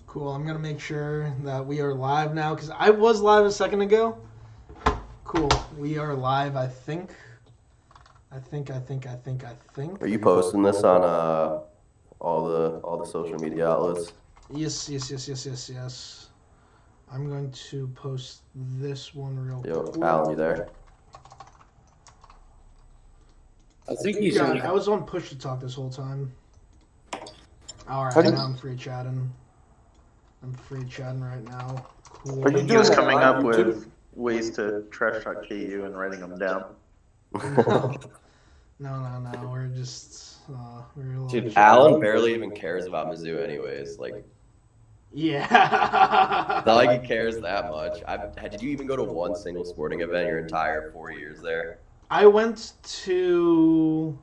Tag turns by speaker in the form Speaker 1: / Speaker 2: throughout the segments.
Speaker 1: Cool. I'm gonna make sure that we are live now because I was live a second ago. Cool. We are live. I think.
Speaker 2: Are you posting this on all the social media outlets?
Speaker 1: Yes. I'm going to post this one real quick.
Speaker 2: Yo, Alan, you there?
Speaker 3: I think he's
Speaker 1: God, I was on push to talk this whole time. Alright, now I'm free chatting. I'm free chatting right now. Cool.
Speaker 4: He was coming up with ways to trash talk KU and writing them down.
Speaker 1: No. We're just
Speaker 2: Dude, Alan barely even cares about Mizzou anyways. Like,
Speaker 1: yeah.
Speaker 2: it's not like he cares that much. Did you even go to one single sporting event your entire 4 years there?
Speaker 1: I went to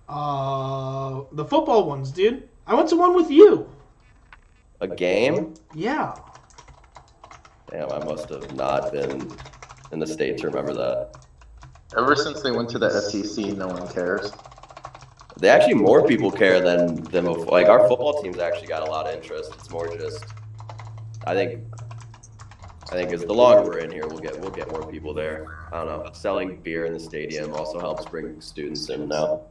Speaker 1: the football ones, dude. I went to one with you.
Speaker 2: A game?
Speaker 1: Yeah.
Speaker 2: Damn, I must have not been in the States to remember that.
Speaker 4: Ever since they went to the SEC, no one cares.
Speaker 2: They actually more people care than before. Like, our football team's actually got a lot of interest. It's more just, I think as the longer we're in here, we'll get more people there. I don't know. Selling beer in the stadium also helps bring students in now.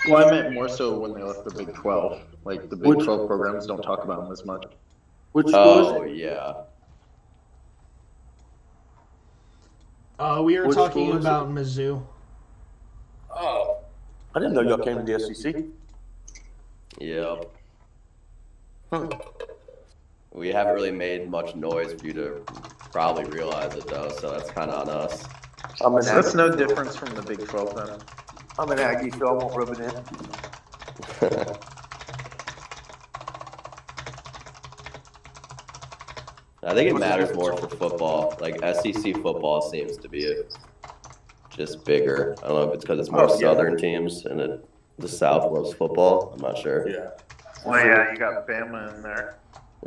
Speaker 4: Well, I meant more so when they left the Big 12. Like, the Big 12 programs don't talk about them as much.
Speaker 2: Oh, yeah.
Speaker 1: We were talking about Mizzou.
Speaker 3: Oh, I didn't know y'all came to the SEC.
Speaker 2: Yep. We haven't really made much noise for you to probably realize it, though, so that's kind of on us.
Speaker 4: So that's no difference from the Big 12, then.
Speaker 3: I'm an Aggie, so I won't rub it in.
Speaker 2: I think it matters more for football. Like, SEC football seems to be just bigger. I don't know if it's because it's more Southern teams and the South loves football. I'm not sure.
Speaker 3: Yeah.
Speaker 4: Well, yeah, you got Bama in there.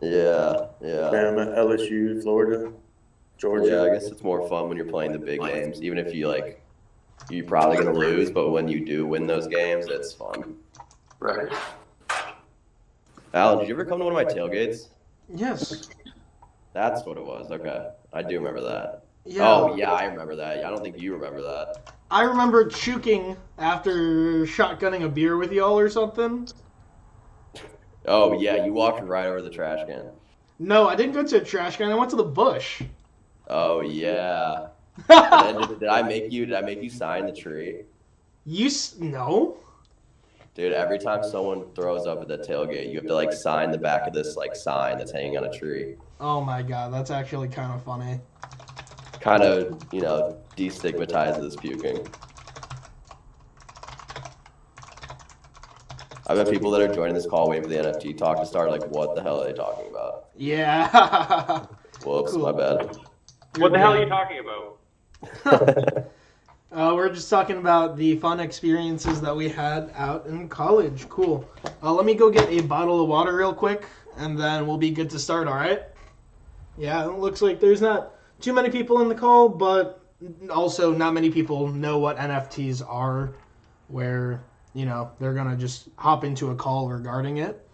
Speaker 2: Yeah.
Speaker 3: Bama, LSU, Florida, Georgia.
Speaker 2: Yeah, I guess it's more fun when you're playing the big games, even if you're probably going to lose, but when you do win those games, it's fun.
Speaker 3: Right.
Speaker 2: Alan, did you ever come to one of my tailgates?
Speaker 1: Yes.
Speaker 2: That's what it was. Okay. I do remember that.
Speaker 1: Yeah.
Speaker 2: Oh, yeah, I remember that. I don't think you remember that.
Speaker 1: I remember chuking after shotgunning a beer with y'all or something.
Speaker 2: Oh, yeah, you walked right over the trash can.
Speaker 1: No, I didn't go to a trash can. I went to the bush.
Speaker 2: Oh, yeah. And did I make you sign the tree?
Speaker 1: No.
Speaker 2: Dude, every time someone throws up at the tailgate, you have to sign the back of this sign that's hanging on a tree.
Speaker 1: Oh my god, that's actually kind of funny.
Speaker 2: Kind of, destigmatizes puking. I bet people that are joining this call waiting for the NFT talk to start, what the hell are they talking about?
Speaker 1: Yeah.
Speaker 2: Whoops,
Speaker 1: Cool.
Speaker 2: my bad.
Speaker 5: What the hell are you talking about?
Speaker 1: We're just talking about the fun experiences that we had out in college. Cool. Let me go get a bottle of water real quick, and then we'll be good to start, all right? Yeah, it looks like there's not too many people in the call, but also not many people know what NFTs are, where, they're going to just hop into a call regarding it.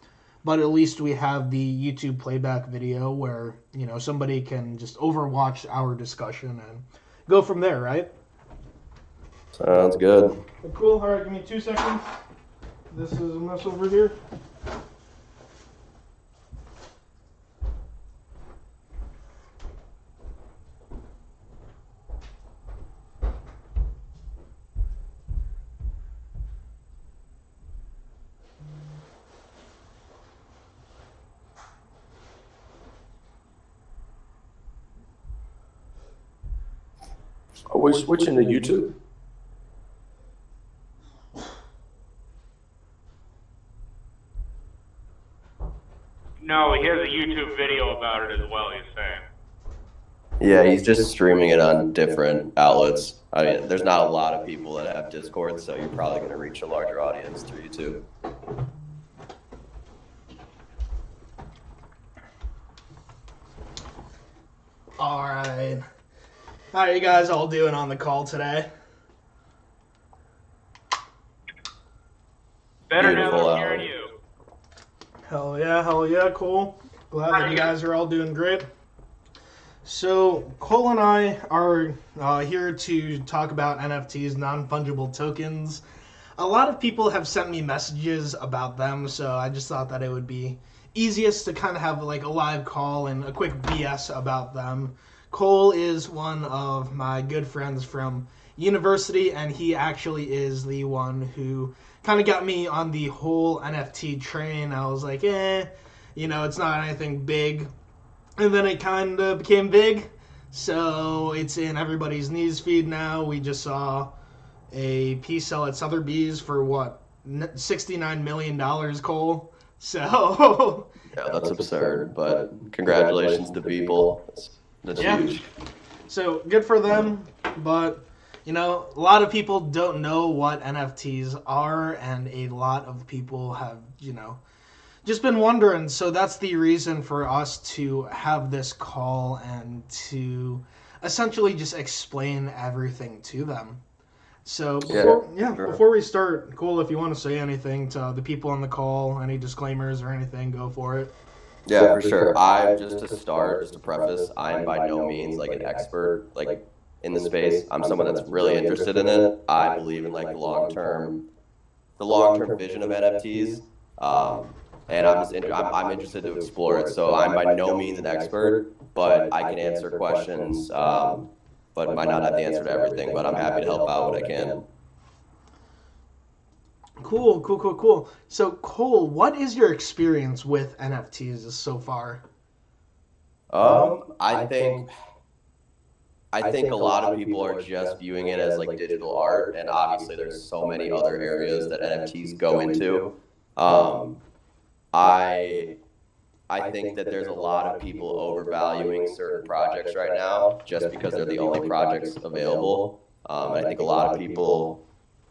Speaker 1: But at least we have the YouTube playback video where, somebody can just overwatch our discussion and go from there, right?
Speaker 2: Sounds good.
Speaker 1: Cool. All right, give me 2 seconds. This is a mess over here.
Speaker 3: Are we switching to YouTube?
Speaker 5: No, he has a YouTube video about it as well, he's saying.
Speaker 2: Yeah, he's just streaming it on different outlets. I mean, there's not a lot of people that have Discord, so you're probably going to reach a larger audience through YouTube.
Speaker 1: All right. How are you guys all doing on the call today?
Speaker 5: Better now
Speaker 2: Beautiful,
Speaker 5: than hearing
Speaker 2: Alan.
Speaker 5: you.
Speaker 1: hell yeah, cool. Glad that you guys are all doing great. So, Cole and I are here to talk about NFTs, non-fungible tokens. A lot of people have sent me messages about them, so I just thought that it would be easiest to kind of have like a live call and a quick BS about them. Cole is one of my good friends from university, and he actually is the one who kind of got me on the whole NFT train. I was like, it's not anything big. And then it kind of became big, so it's in everybody's news feed now. We just saw a piece sell at Sotheby's for what, $69 million, Cole? So
Speaker 2: Yeah, that's absurd, but congratulations to people. That's huge.
Speaker 1: So good for them, but a lot of people don't know what NFTs are, and a lot of people have, just been wondering. So that's the reason for us to have this call and to essentially just explain everything to them. So before we start, Cole, if you want to say anything to the people on the call, any disclaimers or anything, go for it.
Speaker 2: Yeah, for sure. Just to preface, I am by no means like an expert like in the space. I'm someone that's really interested in it. I believe in like the long term vision of NFTs. And I'm interested to explore it. So I'm by no means an expert, but I can answer questions, but might not have the answer to everything. But I'm happy to help out what I can.
Speaker 1: Cool. So Cole, what is your experience with NFTs so far?
Speaker 2: I think a lot of people are just viewing it as like digital art, and obviously there's so many other areas that NFTs go into. I think that there's a lot of people overvaluing certain projects right now just because they're the only projects available. And I think a lot of people,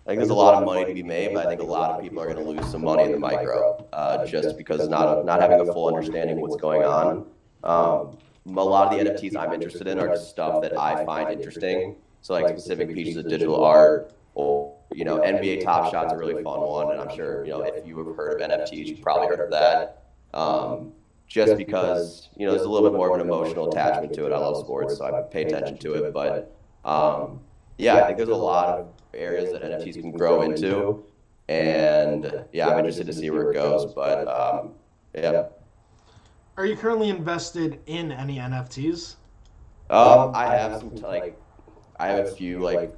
Speaker 2: there's a lot of money to be made, but I think a lot of people are going to lose some money in the micro just because not having a full understanding of what's going on. A lot of the NFTs I'm interested in are just stuff that I find interesting. So like specific pieces of digital art, or NBA Top Shot's a really fun one, and I'm sure if you have heard of NFTs, you've probably heard of that. Just because there's a little bit more of an emotional attachment to it. I love sports, so I pay attention to it. But I think there's a lot of areas that NFTs can grow into, and I'm interested to see where it goes. But
Speaker 1: Are you currently invested in any NFTs?
Speaker 2: I have I have a few like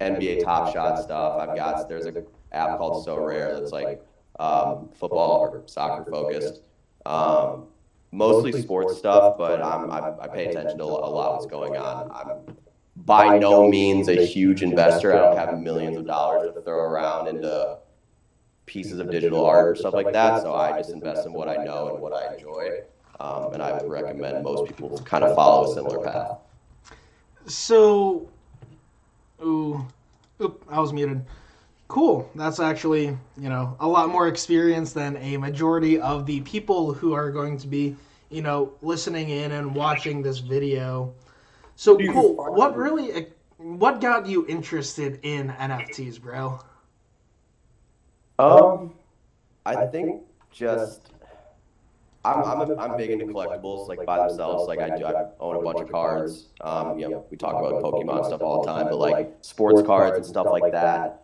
Speaker 2: NBA Top Shot stuff. There's an app called So Rare that's like football or soccer focused. Mostly sports stuff, but I pay attention to a lot of what's going on. I'm by no means a huge investor. I don't have millions of dollars to throw around into pieces of digital art or stuff like that. So I just invest in what I know and what I enjoy. And I would recommend most people kind of follow a similar path.
Speaker 1: So, I was muted. Cool. That's actually, a lot more experience than a majority of the people who are going to be, listening in and watching this video. So, cool. What got you interested in NFTs, bro?
Speaker 2: I think just I'm big into collectibles like by themselves. Like I own a bunch of cards. We talk about Pokemon stuff all the time, but like sports cards and stuff like that.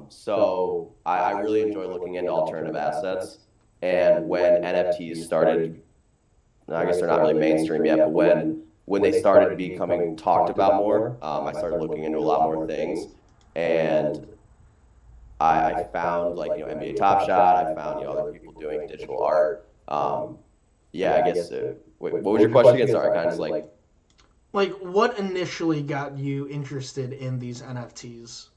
Speaker 2: So I really enjoy looking into alternative assets. And when NFTs started, I guess they're not really mainstream yet, but when they started becoming talked about more, I started looking into a lot more things. And I found like NBA Top Shot. I found other people doing digital art. I guess. Wait, what was your question again? Sorry, kind of like
Speaker 1: what initially got you interested in these NFTs?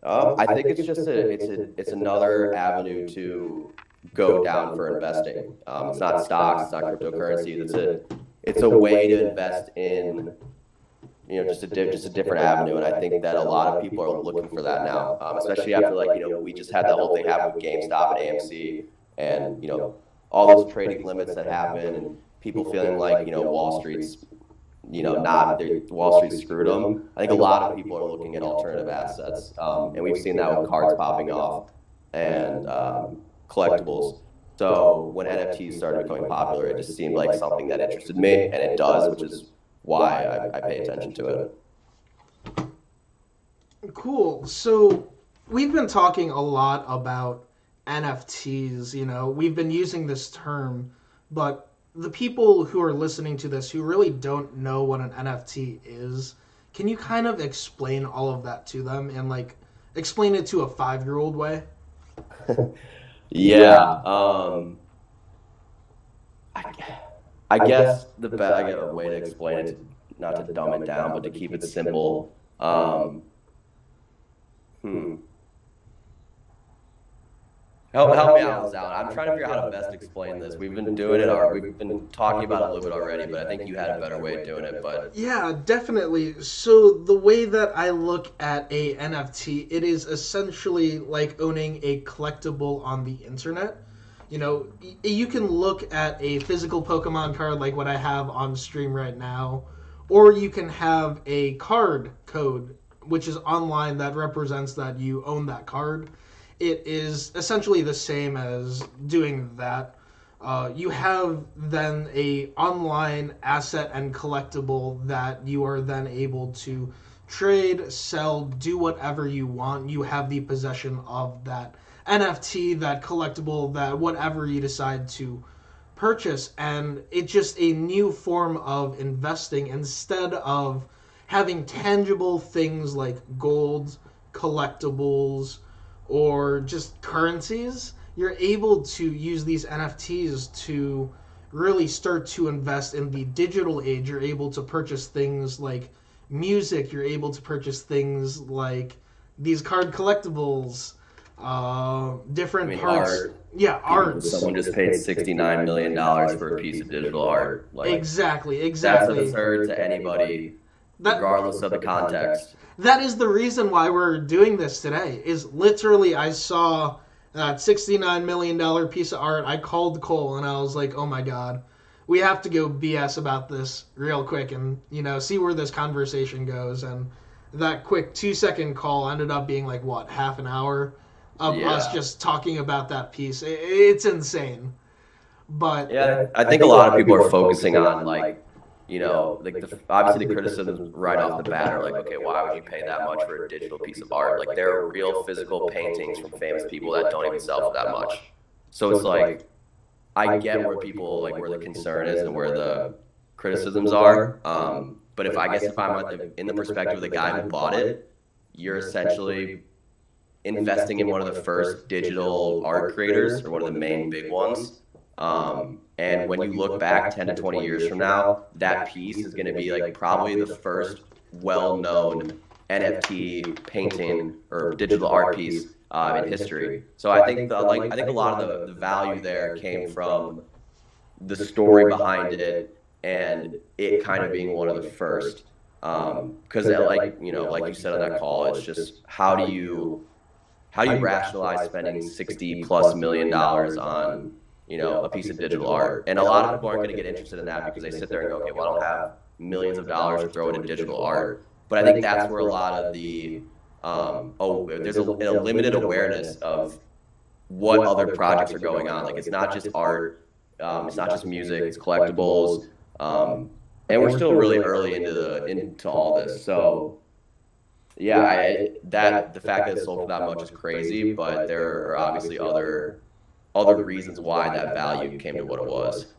Speaker 2: I think it's just it's another avenue to go down for investing. It's not stocks, it's not cryptocurrency. It's a way to invest in just a different avenue, and I think that a lot of people are looking for that now, especially after we just had that whole thing happen with GameStop and AMC, and all those trading limits that happen, and people feeling like Wall Street's Wall Street screwed them. I think a lot of people are looking at alternative assets, and we've seen that with cards popping off and collectibles. So when NFTs started becoming popular, it just seemed like something that interested me, and it does, which is why I pay attention to it.
Speaker 1: Cool. So we've been talking a lot about NFTs, we've been using this term, but the people who are listening to this who really don't know what an NFT is, can you kind of explain all of that to them and explain it to a 5-year-old way?
Speaker 2: Yeah. I guess I get a way to explain it, not to dumb it down, but to keep it simple. Help me out with this out. I'm trying to figure out how to best explain this. We've been doing it, we've been talking about it a little bit already, but I think you had a better way of doing it. But
Speaker 1: yeah, definitely. So the way that I look at a NFT, it is essentially like owning a collectible on the internet. You can look at a physical Pokemon card like what I have on stream right now, or you can have a card code, which is online, that represents that you own that card. It is essentially the same as doing that. You have then a online asset and collectible that you are then able to trade, sell, do whatever you want. You have the possession of that NFT, that collectible, that whatever you decide to purchase. And it's just a new form of investing instead of having tangible things like gold, collectibles, or just currencies. You're able to use these NFTs to really start to invest in the digital age. You're able to purchase things like music. You're able to purchase things like these card collectibles, different parts.
Speaker 2: Art.
Speaker 1: Yeah, art.
Speaker 2: Someone just paid $69 million for a piece of digital art.
Speaker 1: Exactly.
Speaker 2: That's absurd to anybody, regardless of the context.
Speaker 1: That is the reason why we're doing this today, is literally I saw that $69 million piece of art. I called Cole and I was like, oh my God, we have to go BS about this real quick and, see where this conversation goes. And that quick 2-second call ended up being half an hour of us just talking about that piece. It's insane. But
Speaker 2: yeah, I think a lot of people are focusing on obviously the criticisms right off the bat are okay, why would you pay that much for a digital piece of art? There are real physical paintings from famous people that don't even sell for that much. So it's I get where people where the concern is and where the criticisms are. But if I'm in the perspective of the guy who bought it, you're essentially investing in one of the first digital art creators, or one of the main big ones. And when you look back 10 to 20 years from now, that piece is going to be probably the first well-known NFT painting or digital art piece in history. So I think a lot of the value there came from the story behind it and it kind of being one of the first. Because like you said on that call, it's just how do you rationalize spending $60+ million on a piece of digital art? And a lot of people aren't going to get interested in that because they sit there and go, okay, well, I don't have millions of dollars to throw into digital art. But I think that's where a lot of the there's a limited awareness of what other projects are going on. It's not just art, it's not just music, it's collectibles, and we're still really early into all this. So yeah, the fact that it sold for that much is crazy, but there are obviously other reasons why that value came to what it was.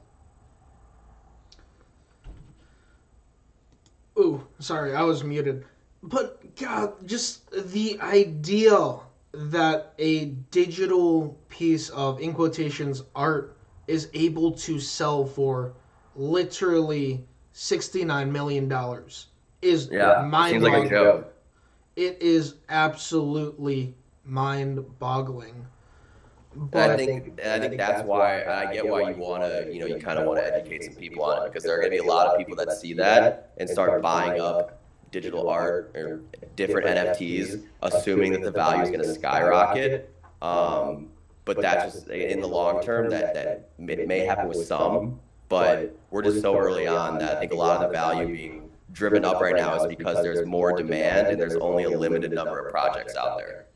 Speaker 1: Ooh, sorry, I was muted. But God, just the idea that a digital piece of, in quotations, art is able to sell for literally $69 million is mind-boggling.
Speaker 2: Seems like a joke.
Speaker 1: It is absolutely mind-boggling.
Speaker 2: But I think that's why I get why you want to, you kind of want to educate some people on it, because there are going to be a lot of people that see that and start buying up digital art or different NFTs, assuming that the value is going to skyrocket. But that's just in the long term that it may happen with some, but we're just so early on that I think a lot of the value being driven up right now is because there's more demand and there's only a limited number of projects out there.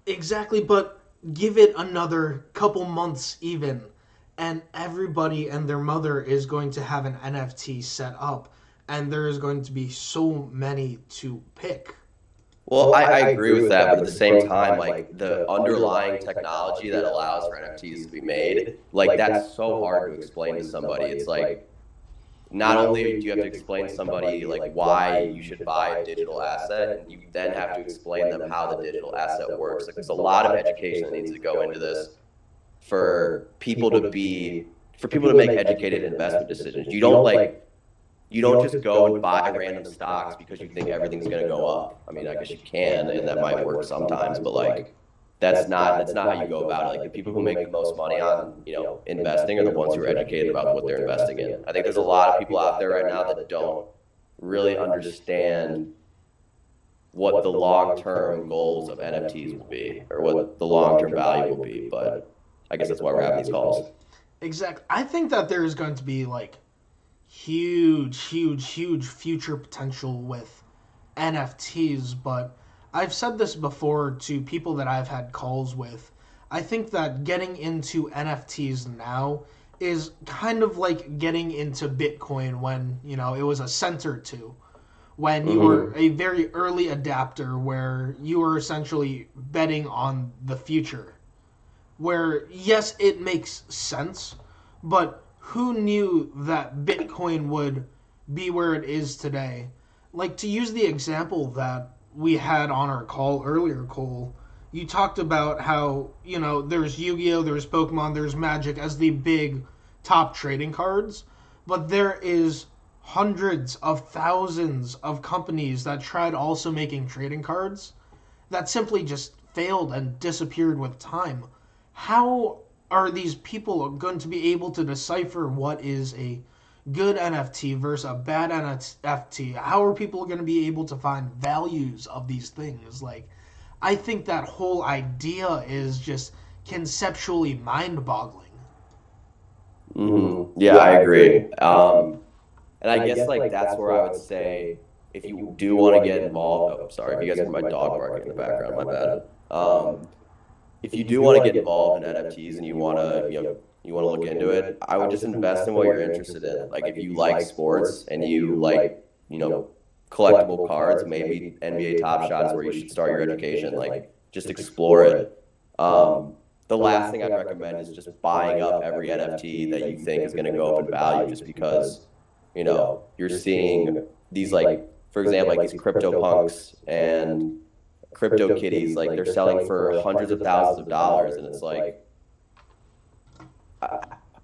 Speaker 1: Exactly, but give it another couple months even, and everybody and their mother is going to have an NFT set up, and there is going to be so many to pick.
Speaker 2: Well, I agree with that, but at the same time, like the underlying technology that allows for NFTs to be made, like that's so hard to explain to somebody. It's like not only do you have to explain to somebody like why you should buy a digital asset, and you then have to explain them how the digital asset works. Like there's a lot of education that needs to go into this for people to make educated investment decisions. You don't just go and buy random stocks because you think everything's going to go up. I mean, I guess you can, and that might work sometimes, but like that's not how you go about it. Like the people who make the most money on, investing are the ones who are educated about what they're investing in. I think there's a lot of people out there right now that don't really understand what the long-term goals of NFTs will be or what the long-term value will be, but I guess that's why we're having these calls.
Speaker 1: Exactly. I think that there is going to be like huge future potential with NFTs, but I've said this before to people that I've had calls with. I think that getting into NFTs now is kind of like getting into Bitcoin when, it was a cent or two. When you were a very early adapter where you were essentially betting on the future. Where, yes, it makes sense, but who knew that Bitcoin would be where it is today? Like, to use the example that we had on our call earlier, Cole, you talked about how, there's Yu-Gi-Oh!, there's Pokemon, there's Magic as the big top trading cards, but there is hundreds of thousands of companies that tried also making trading cards that simply just failed and disappeared with time. How are these people going to be able to decipher what is a good NFT versus a bad NFT? How are people going to be able to find values of these things? Like, I think that whole idea is just conceptually mind-boggling.
Speaker 2: Mm-hmm. Yeah, I agree. And I guess like that's where I would say if you do want to get involved. Oh, sorry, if you guys hear my dog barking in the background, my bad. If you do want to get involved in NFTs and you want to, you want to look into it, I would just invest in what you're interested in. Like if you like sports and you like, collectible cards, maybe NBA Top Shots where you should start your education. Like just explore it. The last thing I'd recommend is just buying up every NFT that you think is going to go up in value just because, you're seeing these like, for example, like these CryptoPunks and Crypto Kitties, like they're selling for hundreds of thousands of dollars, and it's like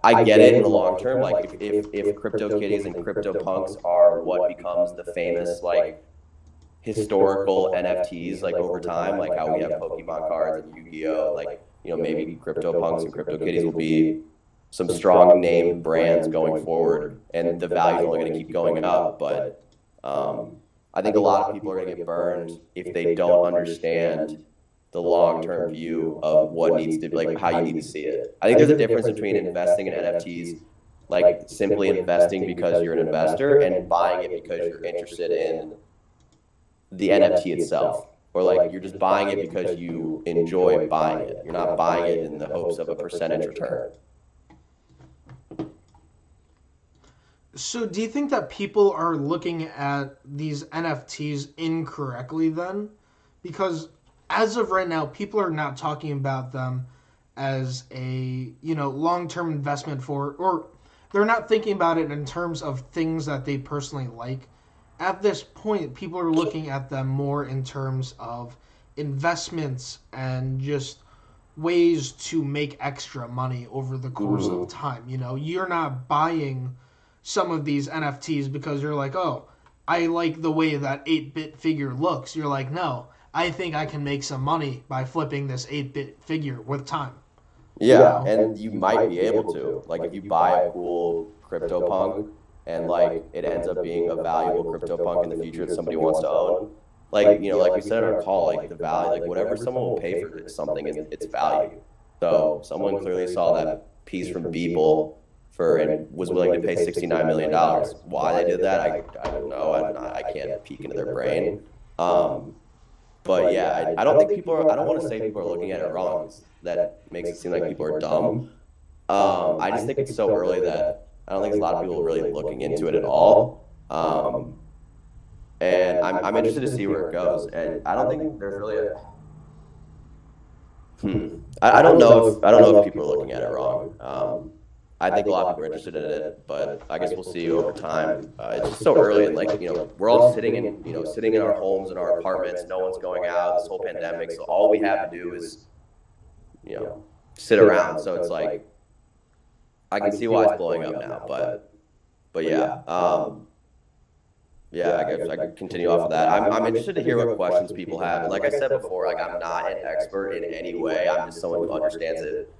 Speaker 2: I get it in the long term. Like if Crypto Kitties and CryptoPunks are what becomes the famous like historical NFTs like over time, like how we have Pokemon cards and Yu-Gi-Oh, like maybe CryptoPunks and Crypto Kitties will be some strong name brands going forward, and the value is only going to keep going up, but I think a lot of people are going to get burned if they don't understand the long-term view of what needs to be, like how you need to see it. I think there's a difference between investing in NFTs, like simply investing because you're an investor, and buying it because you're interested in the NFT itself. Or like you're just buying it because you enjoy buying it. You're not buying it in the hopes of a percentage return.
Speaker 1: So do you think that people are looking at these NFTs incorrectly then? Because as of right now, people are not talking about them as a, long-term investment or they're not thinking about it in terms of things that they personally like. At this point, people are looking at them more in terms of investments and just ways to make extra money over the course of time. You're not buying some of these NFTs because you're like, oh, I like the way that 8-bit figure looks. You're like, no, I think I can make some money by flipping this 8-bit figure with time.
Speaker 2: Yeah, and you might be able to. Like if you buy a cool CryptoPunk and like it ends up being a valuable CryptoPunk in the future that somebody wants to own, like like we said on our call, like the value, like whatever someone will pay for something, it's value. So someone clearly saw that piece from Beeple and was willing to pay $69 million. Why they did that, I don't know. I can't peek into their brain. But But yeah, I don't think people are. I don't want to say people are looking at it wrong. That makes it seem like people are dumb. I just think it's so early that I don't think there's a lot of people really looking into it at all. And I'm interested to see where it goes. And I don't think there's really a. I don't know if people are looking at it wrong. I think a lot of people are interested in it, but I guess we'll see over time. It's just so early, and like we're all sitting in our homes and our apartments. No one's going out. This whole pandemic, so all we have to do is sit around. So it's like I can see why it's blowing up now, but yeah. Yeah, I guess I could continue off of that. I'm interested to hear what questions people have. And like I said before, like I'm not an expert in any way. I'm just someone who understands it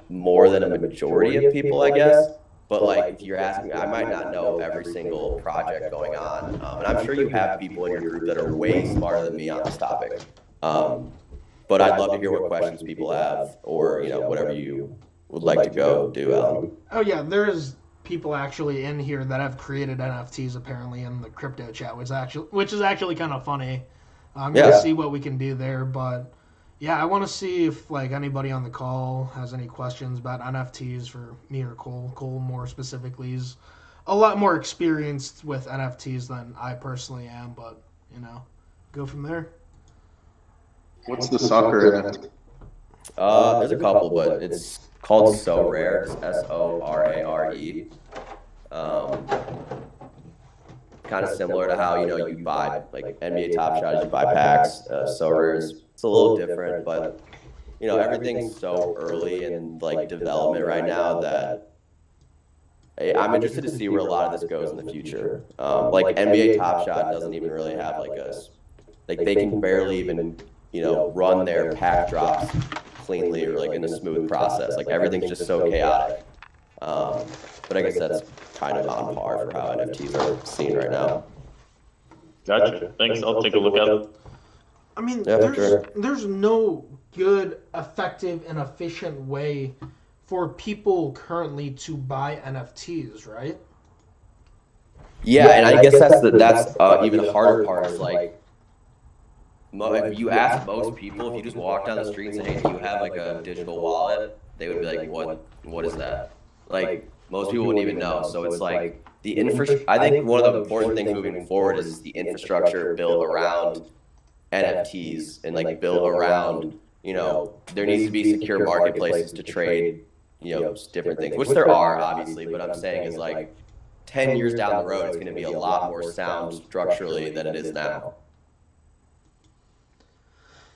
Speaker 2: more than a majority of people, I guess. But like if you're asking me, I might not know every single project going on. And I'm sure you have people in your group that are way smarter than me on this topic. But I'd love to hear what questions people have, or whatever you would like to go do, Alan.
Speaker 1: Oh yeah, there's people actually in here that have created NFTs apparently in the crypto chat, which is actually kind of funny. I'm gonna see what we can do there, but yeah, I want to see if like anybody on the call has any questions about NFTs for me or Cole. Cole more specifically is a lot more experienced with NFTs than I personally am, but go from there.
Speaker 4: What's the soccer NFT?
Speaker 2: There's a couple, but it's called So Rare. It's SORARE. Kind of similar to how you buy like NBA Top Shot, you buy packs. So Rare is it's a little different, but everything's so early in like development right now that I'm interested to see where a lot of this goes in the future. Like NBA Top Shot doesn't even really have like they can barely even run their pack drops cleanly or like in a smooth process. Like everything's just so chaotic. But I guess that's kind of on par for how NFTs are seen right now.
Speaker 3: Gotcha. Thanks. I'll take a look at it.
Speaker 1: I mean,
Speaker 2: Yeah,
Speaker 1: there's no good, effective, and efficient way for people currently to buy NFTs, right?
Speaker 2: Yeah, and I guess that's even the harder part is like, if you ask most people, if you just walk down the street and say, hey, do you have like a digital wallet? They would be like, what is that? Like, most people wouldn't even know. So it's like I think one of the important things moving forward is the infrastructure built around NFTs and like built around, there needs to be secure marketplaces to trade, different things, which there are obviously, but I'm saying is like 10 years down the road, it's going to be a lot more sound structurally than it is now.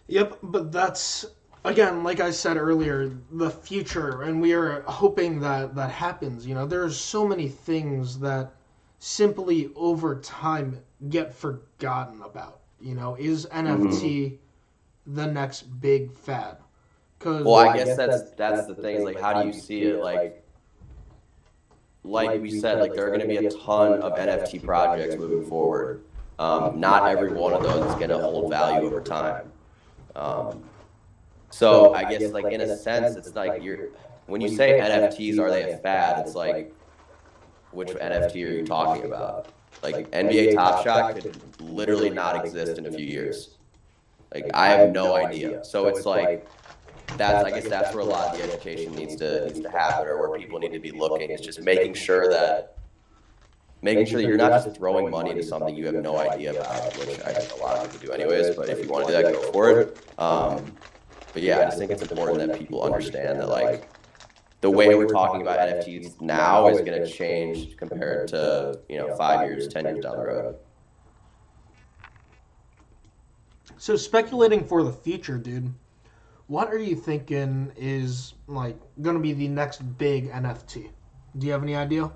Speaker 1: Yep, but that's, again, like I said earlier, the future, and we are hoping that happens. There's so many things that simply over time get forgotten about. Is NFT the next big fad?
Speaker 2: Well, I guess that's the thing. Is like, how do you see it? Like we said, like there are going to be a ton of NFT projects moving forward. Not every one of those is going to hold value over time. So I guess like in a sense, it's like when you say NFTs, are they a fad? It's like, which NFT are you talking about? Like NBA Top Shot could literally not exist in a few years. Like I have no idea. So it's like I guess that's where a lot of the education needs to happen, or where people need to be looking. It's just making sure that you're not just throwing money into something you have no idea about, which I think a lot of people do anyways. But if you want to do that, go for it. But yeah, I just think it's important that people understand that like the way we're talking about NFTs now is going to change compared to 5 years, 10 years down the road.
Speaker 1: So speculating for the future, dude, what are you thinking is like going to be the next big NFT? Do you have any idea?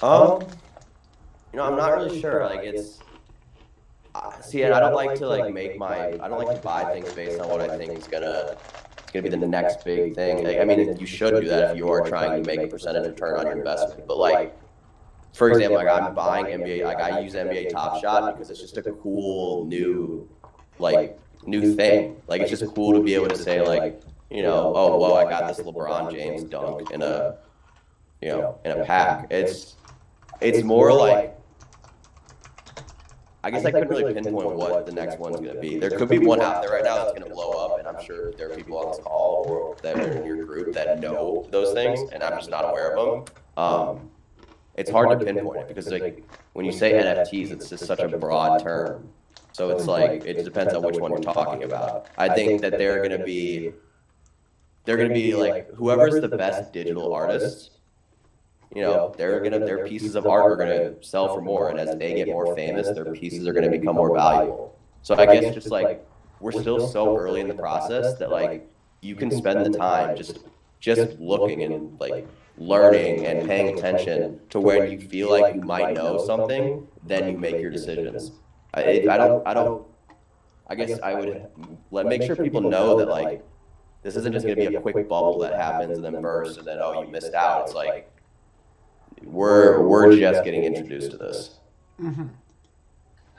Speaker 2: I'm not really sure. Like it's, and I don't like to like I don't like to buy things based on what I think is gonna be the next big thing. Like, I mean, you should do that if you are trying to make a percentage return on your investment. But like, for example, like I'm buying NBA, like I use NBA Top Shot because it's just a cool new thing. Like it's just cool to be able to say like, oh whoa, I got this LeBron James dunk in a pack. It's more like, I guess I couldn't really pinpoint what the next one's going to be. There could be one out there right now that's going to blow up, and I'm sure there are people on this call or that are in your group that know those things, and I'm just not aware of them. It's hard to pinpoint it because like when you say NFTs, it's just such a broad term. So it's like it depends on which one you're talking about. I think that they're going to be like whoever's the best digital artist. You know, their pieces of art are gonna sell for more, and as they get more famous, their pieces are gonna become more valuable. So I guess just like we're still so early in the process that like you can spend the time just looking and like learning and paying attention to when you feel like you might know something, then you make your decisions. I guess I would make sure people know that like this isn't just gonna be a quick bubble that happens and then bursts and then oh you missed out. It's like we're just getting introduced to this.
Speaker 1: Mm-hmm.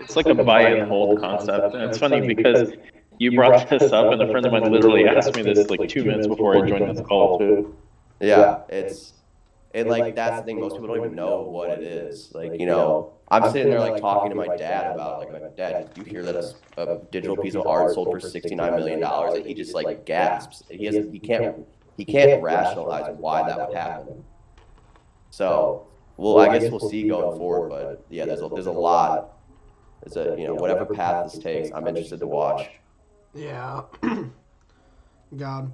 Speaker 6: It's like a buy and hold concept, and it's funny because you brought this up, and a friend of mine literally asked me this like 2 minutes before I joined this call too.
Speaker 2: Yeah, that's the thing. Most people don't even know what it is. Like, you know, I'm sitting there like talking to my dad about like, Dad, you hear that a digital piece of art sold for $69 million, and he just like gasps. He can't rationalize why that would happen. So, well, I guess we'll see going forward, but yeah, there's a lot. Whatever path this takes, I'm interested to watch.
Speaker 1: Yeah. God.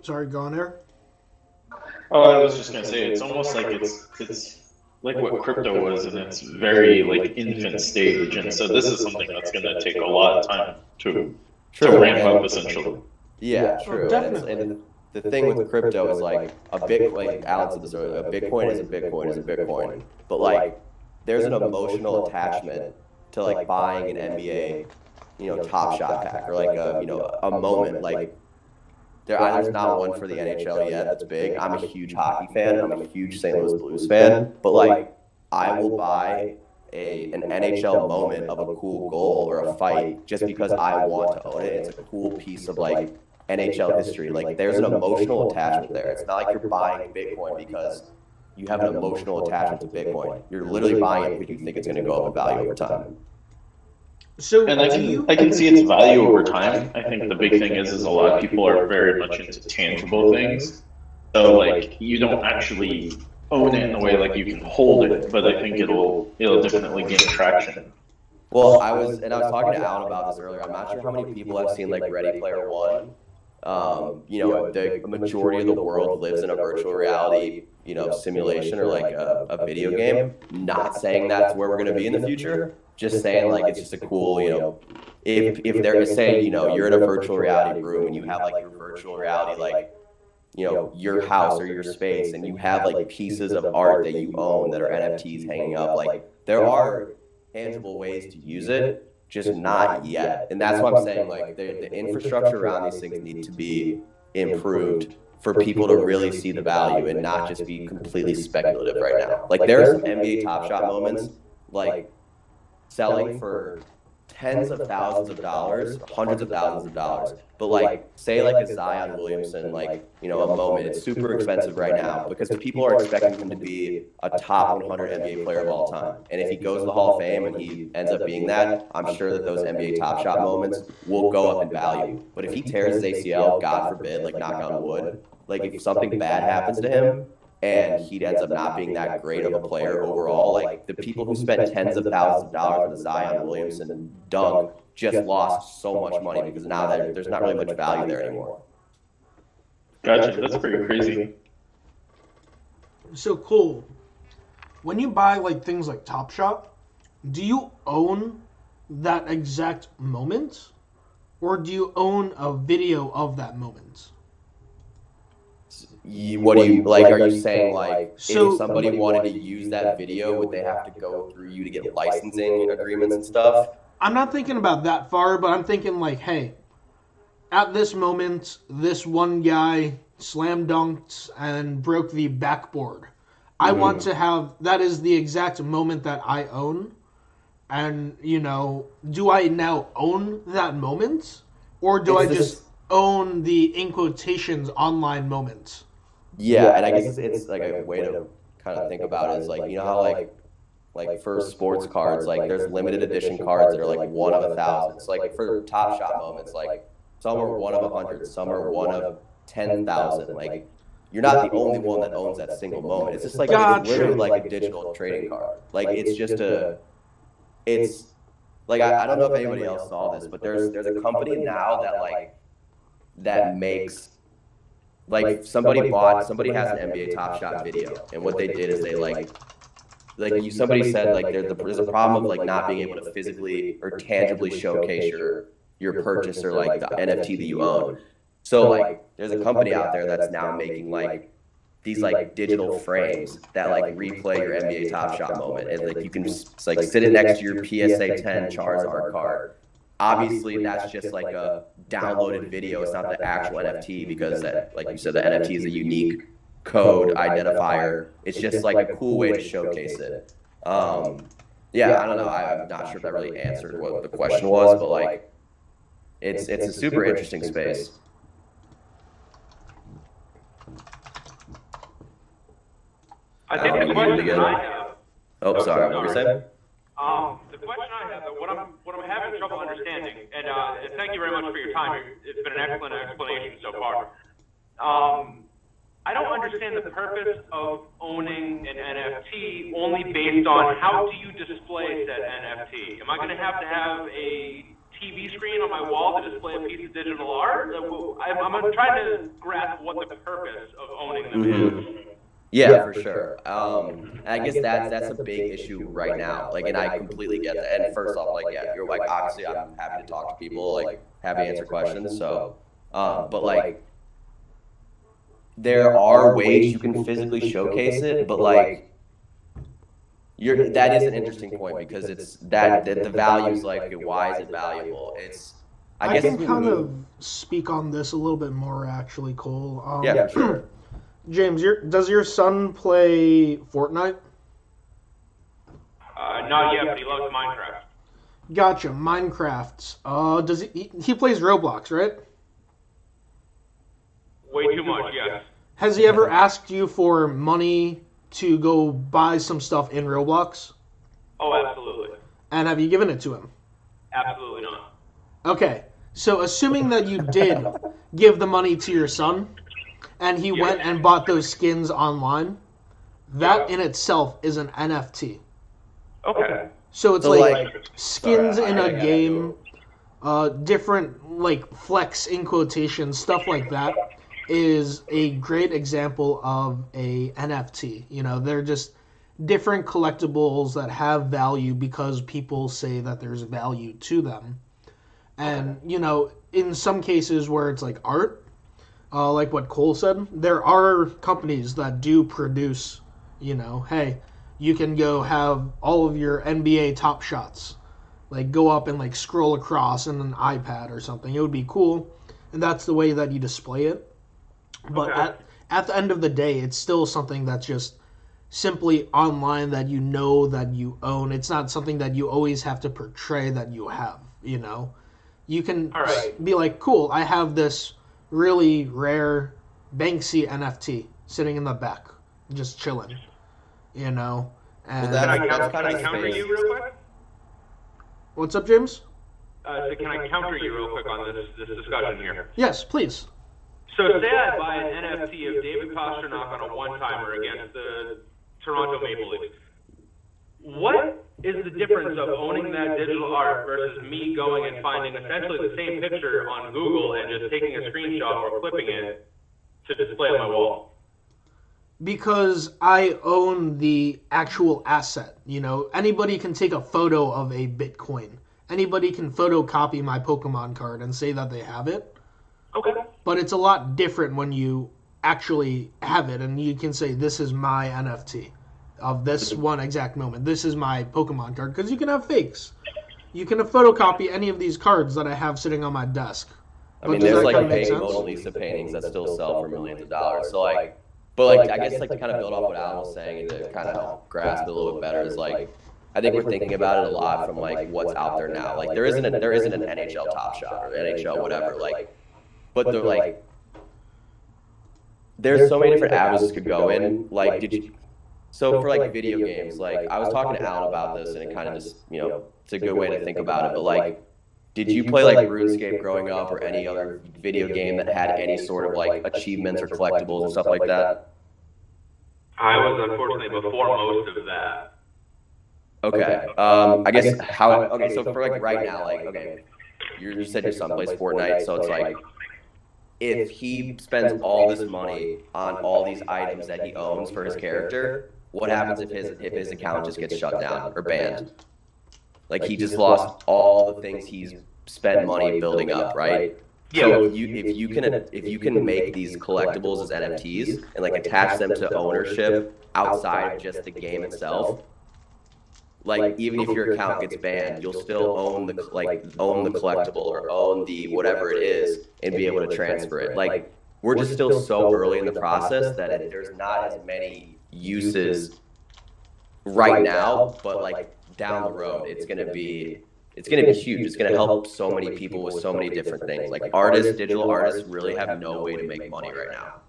Speaker 1: Sorry, go on there.
Speaker 6: Oh, I was just gonna say, it's almost like it's like what crypto was in its very like infant stage, and so this is something that's gonna take a lot of time to ramp up essentially.
Speaker 2: Yeah, true. And the thing with crypto is like a Bitcoin, like Alan said this earlier, a Bitcoin is a Bitcoin is a Bitcoin. But like there's an emotional attachment to like buying an NBA, Top Shot pack or like a moment. Like there's not one for the NHL yet that's big. I'm a huge hockey fan. I'm a huge St. Louis Blues fan. But like I will buy an NHL moment of a cool goal or a fight just because I want to own it. It's a cool piece of like NHL history. Like there's an emotional attachment there. It's not like you're buying Bitcoin because you have an emotional attachment to Bitcoin. You're literally buying it because you think it's going to go up in value over time.
Speaker 1: So
Speaker 6: and I can see its value over time. I think the big thing is a lot of people are very much into tangible things. So like you don't actually own it in a way like you can hold it, but I think it'll definitely gain traction.
Speaker 2: Well, I was talking to Alan about this earlier. I'm not sure how many people have seen like Ready Player One. The majority of the world lives in a virtual reality, simulation or like a video game. Not saying that's where we're going to be in the future. Just saying like it's just a cool, if they're saying, you're in a virtual reality room and you have like your virtual reality, like, your house or your space, and you have like pieces of art that you own that are NFTs hanging up. Like there are tangible ways to use it. Just not yet. And that's what I'm saying, like the infrastructure around these things need to be improved for people to really see the value and not just be completely speculative right now. Like there are some NBA Top Shot moments like selling for tens of thousands of dollars, hundreds of thousands of dollars. But like say like a Zion Williamson, like, a moment, it's super expensive right now because people are expecting him to be a top 100 NBA player of all time. And if he goes to the Hall of Fame and he ends up being that, I'm sure that those NBA Top Shot moments will go up in value. But if he tears his ACL, God forbid, like knock on wood, like if something bad happens to him and he ends up not being that great of a player overall, like the people who spent tens of thousands of dollars on the Zion Williamson dunk just lost so much money because now there's not really much value there anymore.
Speaker 6: Gotcha. That's pretty crazy.
Speaker 1: So cool. When you buy like things like Top Shot, do you own that exact moment, or do you own a video of that moment?
Speaker 2: What do you like? Are you saying like if somebody wanted to use that video, would they have to go through you to get licensing agreements and stuff?
Speaker 1: I'm not thinking about that far, but I'm thinking like, hey, at this moment, this one guy slam dunked and broke the backboard. I want to have, that is the exact moment that I own. And, do I now own that moment? Or do I just own the, in quotations, online moment?
Speaker 2: Yeah, and I guess it's like a way to kind of think about it is like, how like like for sports cards, like there's limited edition cards that are like 1 of 1,000. So like for Top Shot moments, like some are 1 of 100, some are 1 of 10,000. Like you're not the only one that owns that single moment. It's just like it's literally like a digital trading card. Like it's like I don't know if anybody else saw this, but there's a company now that makes like somebody has an NBA Top Shot video, and what they did is they somebody said like there's a problem of like not being able to physically or tangibly showcase your purchase or like the NFT that you own. So like there's a company out there that's now making like these like digital frames that like replay your NBA Top Shot moment, and like you can like sit it next to your PSA 10 Charizard card. Obviously, that's just like a downloaded video. It's not the actual NFT because that, like you said, the NFT is a unique code identifier. It's just like a cool way to showcase it. Yeah, I don't know. I'm not sure if that really answered what the question was, but like it's a super interesting space.
Speaker 5: I think the question that I have.
Speaker 2: Oh, sorry. What were you saying?
Speaker 5: The question I have, what I'm having trouble understanding, and thank you very much for your time. It's been an excellent explanation so far. I don't understand the purpose of owning an NFT only based on how do you display said NFT. Am I going to have a TV screen on my wall to display a piece of digital art? I'm trying to grasp what the purpose of owning them is.
Speaker 2: Yeah, for sure. I guess that's a big issue right now. Like, and I completely get that. And first off, like, yeah, you're like, obviously, I'm happy to talk to people, like, happy to answer questions. So, but like, there are ways you can physically showcase it, but like, that is an interesting point because it's that the value is like, why is it valuable? I guess
Speaker 1: can kind of speak on this a little bit more, actually, Cole.
Speaker 2: Yeah, for sure.
Speaker 1: James, does your son play Fortnite?
Speaker 5: Not yet, but he loves Minecraft.
Speaker 1: Gotcha, Minecraft. Does he plays Roblox, right?
Speaker 5: Way too much, yes.
Speaker 1: Has he ever asked you for money to go buy some stuff in Roblox?
Speaker 5: Oh, absolutely.
Speaker 1: And have you given it to him?
Speaker 5: Absolutely not.
Speaker 1: Okay, so assuming that you did give the money to your son, and he went and bought those skins online, that in itself is an NFT.
Speaker 5: Okay.
Speaker 1: So it's like skins in a game, different like flex in quotation, stuff like that is a great example of a NFT. You know, they're just different collectibles that have value because people say that there's value to them. And, you know, in some cases where it's like art, like what Cole said, there are companies that do produce, you know, hey, you can go have all of your NBA top shots, like go up and like scroll across in an iPad or something. It would be cool, and that's the way that you display it. But at the end of the day, it's still something that's just simply online that you know that you own. It's not something that you always have to portray that you have, you know. You can be like, cool, I have this really rare Banksy NFT sitting in the back, just chilling, you know. And
Speaker 5: can I counter you real quick?
Speaker 1: What's up, James?
Speaker 5: So can I counter you real quick on this discussion here?
Speaker 1: Yes, please.
Speaker 5: So say I buy an NFT of David Pasternak on a one-timer against the Toronto Maple Leafs. What is the difference of owning that digital art versus me going and finding essentially the same picture on Google and just taking a screenshot or clipping it to display on my wall?
Speaker 1: Because I own the actual asset. You know, anybody can take a photo of a Bitcoin. Anybody can photocopy my Pokemon card and say that they have it.
Speaker 5: Okay.
Speaker 1: But it's a lot different when you actually have it and you can say, this is my NFT of this one exact moment. This is my Pokemon card. Because you can have fakes. You can photocopy any of these cards that I have sitting on my desk.
Speaker 2: I mean, there's like fake Mona Lisa paintings that still sell for millions of dollars. So like, but like, I guess like to kind of build off what Alan was saying and to kind of help grasp it a little bit better is like, I think we're thinking about it a lot from like what's out there now. Like there isn't an NHL Top Shot or NHL whatever. Like, but they're like, there's so many different avenues could go in. Like, So for like video games, like I was talking to Alan about this, and it kind of just, it's a good way to think about it. But like, did you play like RuneScape growing up, or any other video game that had any sort of like achievements or collectibles and stuff like that?
Speaker 5: I was unfortunately before most of that.
Speaker 2: Okay. I guess how? Okay, so for like right now, like, okay, you said your son plays Fortnite, so it's like, if he spends all this money on all these items that he owns for his character, what happens if his account just gets shut down or banned? Like, he just lost all the things he's spent money building up, right?
Speaker 5: Yeah.
Speaker 2: So if you can make these collectibles as NFTs and like attach them to ownership outside of just the game itself, like even if your account gets banned, you'll still own the collectible or own the whatever it is and be able to transfer it. Like, we're just still so early in the process that there's not as many uses right now, but like down the road, it's gonna be huge. It's gonna help so many people with so many different things. Like digital artists really have no way to make money right now.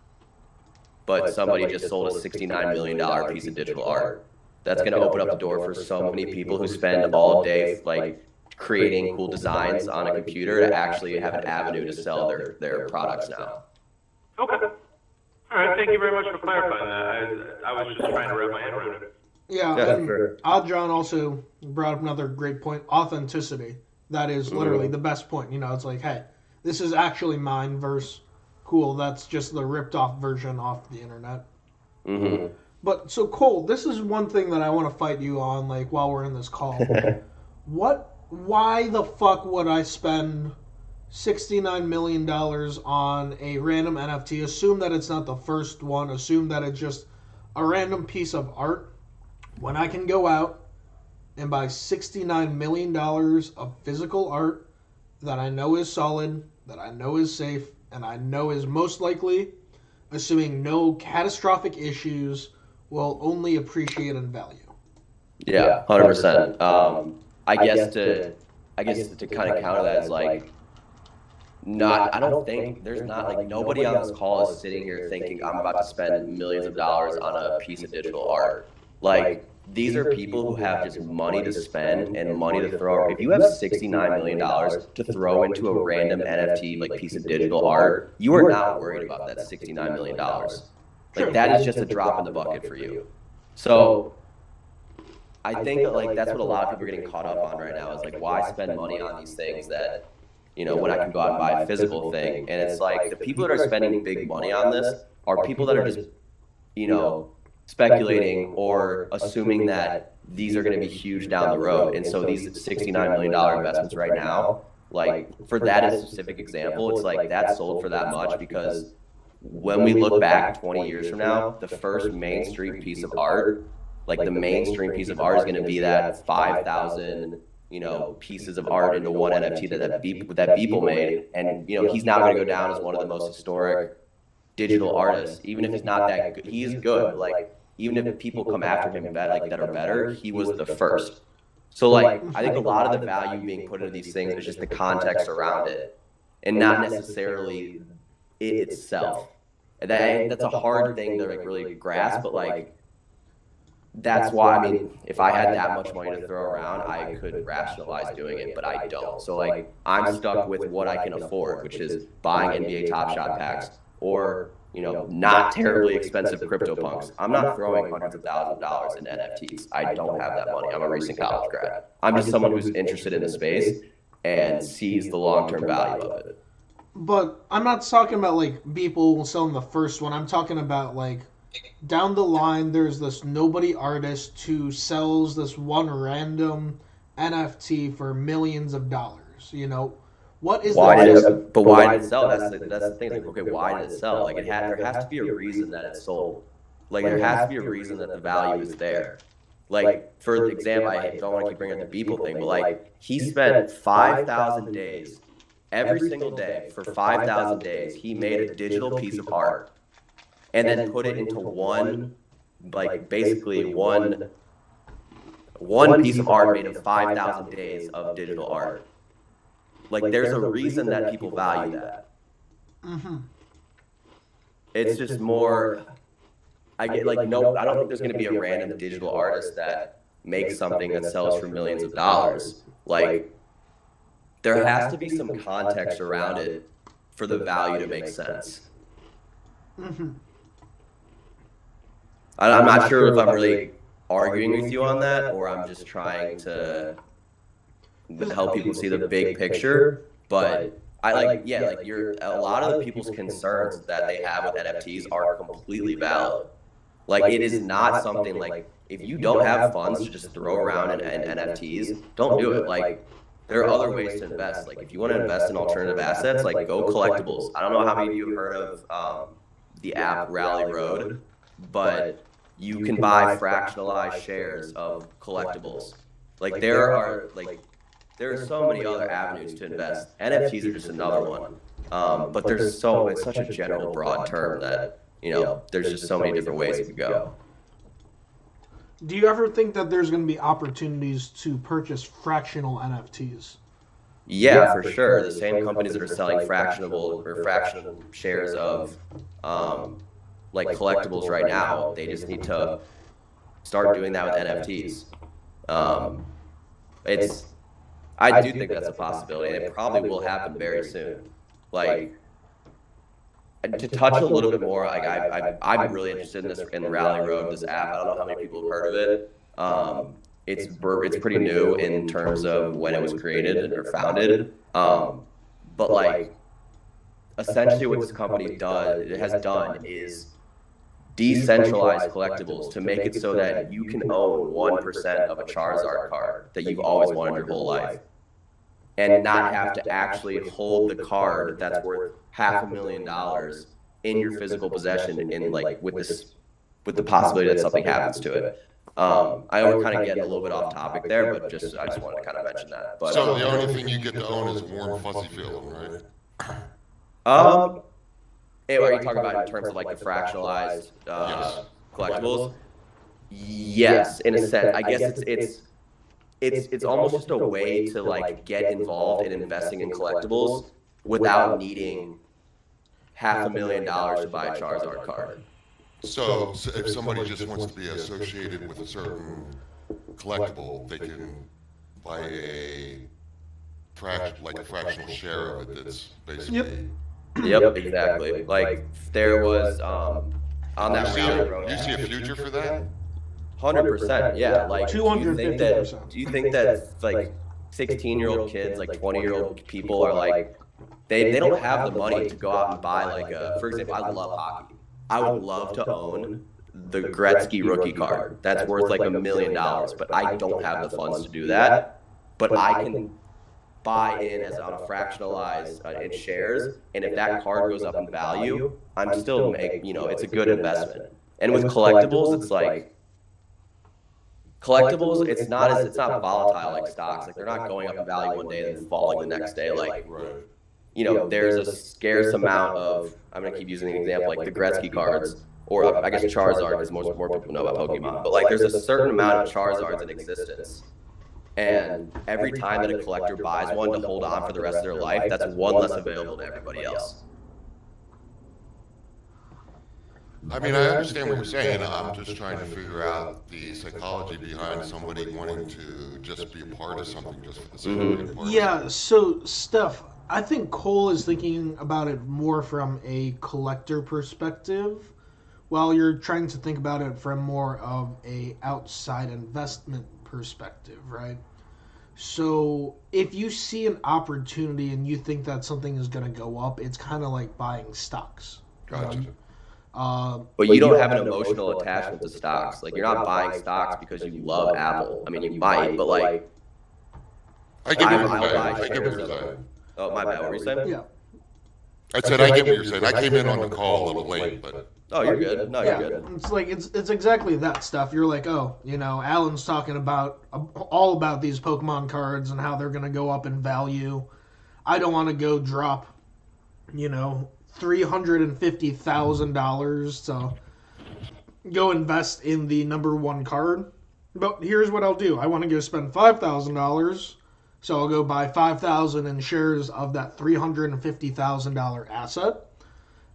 Speaker 2: But somebody just sold a $69 million piece of digital art. That's going to open up the door for so many people who spend all day like creating cool designs on a computer to actually have an avenue to sell their products now.
Speaker 5: Okay. All right. Thank you very much for clarifying that. I was just trying to wrap my head around it.
Speaker 1: Yeah,
Speaker 2: Yeah,
Speaker 1: and
Speaker 2: sure.
Speaker 1: Oddjohn also brought up another great point: authenticity. That is literally the best point. It's like, hey, this is actually mine versus cool. That's just the ripped off version off the internet.
Speaker 2: Mm-hmm.
Speaker 1: But so Cole, this is one thing that I want to fight you on, like while we're in this call. Why the fuck would I spend $69 million on a random NFT? Assume that it's not the first one. Assume that it's just a random piece of art. When I can go out and buy $69 million of physical art that I know is solid, that I know is safe, and I know is most likely, assuming no catastrophic issues, will only appreciate in value.
Speaker 2: Yeah, 100%. I guess to kind of counter that is like, I don't think there's not like nobody on this call is sitting here thinking I'm about to spend millions of dollars on a piece of digital art. Like, these are people who have just money to spend and money to throw. If you have $69 million to throw into a random NFT like piece of digital art, you are not worried about that $69 million. Like, that is just a drop in the bucket for you. So I think that like that's what a lot of people are getting caught up on right now, is like, why spend money on these things that, when I can go out and buy a physical thing. And it's like, the people that are spending big money on this are people that are just, speculating or assuming that these are going to be huge down the road. And so these $69 million investments right now, like for that as a specific example, it's like that sold for that much because when we look back 20 years from now, the first mainstream piece of art, like the mainstream piece of art is going to be that 5,000, pieces of art into one NFT that Beeple made. And, he's now going to go down as one of the most historic digital artists. Even if he's not that good, he is good. Like, even if people come after him that are better, he was the first. So like, I think a lot of the value being put into these things is just the context around it, and not necessarily it itself. And that's a hard thing to like really grasp, but like, that's why, I mean, if I had that much money to throw around, I could rationalize doing it, but I don't. So like, I'm stuck with what I can afford, which is buying NBA Top Shot packs or, not terribly expensive CryptoPunks. I'm not throwing hundreds of thousands of dollars in NFTs. I don't have that money. I'm a recent college grad. I'm just someone who's interested in the space and sees the long-term value of it.
Speaker 1: But I'm not talking about like people selling the first one. I'm talking about like down the line, there's this nobody artist who sells this one random NFT for millions of dollars. What is
Speaker 2: why did it sell? That's the thing. Like, okay, why did it sell? Like, there has to be a reason that it sold. Like, there has to be a reason that the value is there. Like, for example, I don't want to keep bringing up the Beeple thing, but like, he spent 5,000 days, every single day for 5,000 days, he made a digital piece of art, and then put it into one piece of art made in 5,000 days of digital art. Like, there's a reason that people value that.
Speaker 1: Mm-hmm.
Speaker 2: It's just more, I get like, no, I don't think there's going to be a random digital artist that makes something that sells for millions of dollars. Like, there has to be some context around it for the value to make sense.
Speaker 1: Mm-hmm.
Speaker 2: I'm not sure if I'm really arguing with you on that, or I'm just trying to help people see the big picture. But I like, yeah, like a lot of the people's concerns that they have with NFTs are completely valid. Like, it is not something like, if you don't have funds to just throw around in NFTs, don't do it. Like, there are other ways to invest. Like, if you want to invest in alternative assets, like, go collectibles. I don't know how many of you have heard of the app Rally Road, but you can buy fractionalized shares of collectibles. Like, there are so many other avenues to invest. NFTs are just another one. But it's such a general, broad term that, there's just so many different ways it could go.
Speaker 1: Do you ever think that there's going to be opportunities to purchase fractional NFTs?
Speaker 2: Yeah, for sure. The same companies that are selling fractional shares of like collectibles right now, they just need to start doing that with NFTs. I do think that's a possibility, and it probably will happen very soon. Like, to touch a little bit more, like I'm really interested in this, in Rally Road, this app. I don't know how many people have heard of it. It's pretty new in terms of when it was created or founded. But like, essentially what this company has done is decentralize collectibles to make it so that you can own 1% of a Charizard card that you've always wanted your whole life, and not have to actually hold the card that's worth $500,000 in your physical possession, in like with the possibility that something happens to it. I know we're kind of getting a little bit off topic there, but I just wanted to kind of mention that. But,
Speaker 7: so the only thing you get to own is a warm, fuzzy feeling, right?
Speaker 2: Are you talking about in terms of like the fractionalized collectibles? Yes, in a sense. I guess it's almost just a way to like get involved in investing in collectibles without needing $500,000 to buy a Charizard card.
Speaker 7: So if somebody just wants to be associated with a certain collectible, they can buy a fractional share of it that's basically...
Speaker 2: Yep, exactly. Like, there was, on that Rally Road...
Speaker 7: Do you see a future for that?
Speaker 2: 100%, yeah. Like,
Speaker 1: 250%.
Speaker 2: Do you think that like 16-year-old kids, like 20-year-old people are like, they don't have the money to go out and buy like for example, I love hockey. I would love to own the Gretzky rookie card. That's worth like $1 million, but I don't have the funds to do that. But I can buy in as on a fractionalized in shares, and if that card goes up in value, I'm still it's a good investment. And with collectibles, it's like, collectibles, it's not volatile like stocks. Like, they're not going up in value one day and then falling the next day. Like, there's a scarce amount of, I'm going to keep using an example, like the Gretzky cards, or I guess Charizard, because more people know about Pokemon. But like, there's a certain amount of Charizards in existence. And every time that a collector buys one to hold on for the rest of their life, that's one less available to everybody else.
Speaker 7: I mean, I understand what you're saying. I'm just trying to figure out the psychology behind somebody wanting to just be a part of something just for the sake of being a part of
Speaker 1: Yeah, so, Steph, I think Cole is thinking about it more from a collector perspective, while you're trying to think about it from more of a outside investment perspective, right? So if you see an opportunity and you think that something is going to go up, it's kind of like buying stocks.
Speaker 7: Gotcha.
Speaker 2: But you don't have an emotional attachment to stocks. Like, you're not buying stocks because you love Apple. I mean, you might, but like,
Speaker 7: I get what you're saying.
Speaker 2: Oh, my bad. What were you saying?
Speaker 1: Yeah.
Speaker 7: I said I get what you're saying. I came in on the call a little late, but...
Speaker 2: Oh, you're good. No, you're good.
Speaker 1: It's like, it's exactly that stuff. You're like, oh, Alan's talking about all about these Pokemon cards and how they're going to go up in value. I don't want to go drop, $350,000 to go invest in the number one card. But here's what I'll do. I want to go spend $5,000, so I'll go buy 5,000 in shares of that $350,000 asset.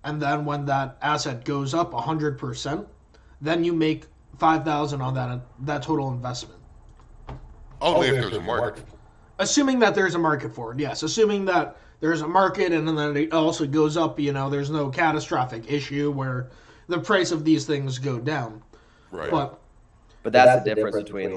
Speaker 1: And then when that asset goes up 100%, then you make 5,000 on that total investment.
Speaker 7: Only if there's a market.
Speaker 1: Assuming that there's a market for it, yes. Assuming that there's a market and then it also goes up, there's no catastrophic issue where the price of these things go down.
Speaker 7: Right.
Speaker 1: But
Speaker 2: that's the difference between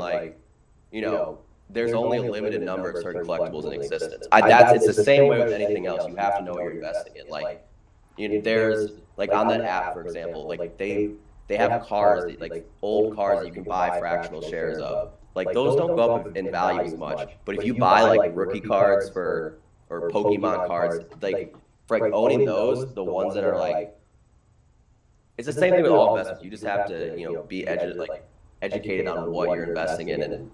Speaker 2: there's only a limited number of certain collectibles in existence. It's the same way with anything else. You have to know what you're investing in. There's on that app, for example, they have cars, old cars that you can buy fractional shares of. Those don't go up in value as much. But if you buy rookie cards or Pokemon cards, for owning those, the ones that are it's the same thing with all investments. You just have to be educated on what you're investing in and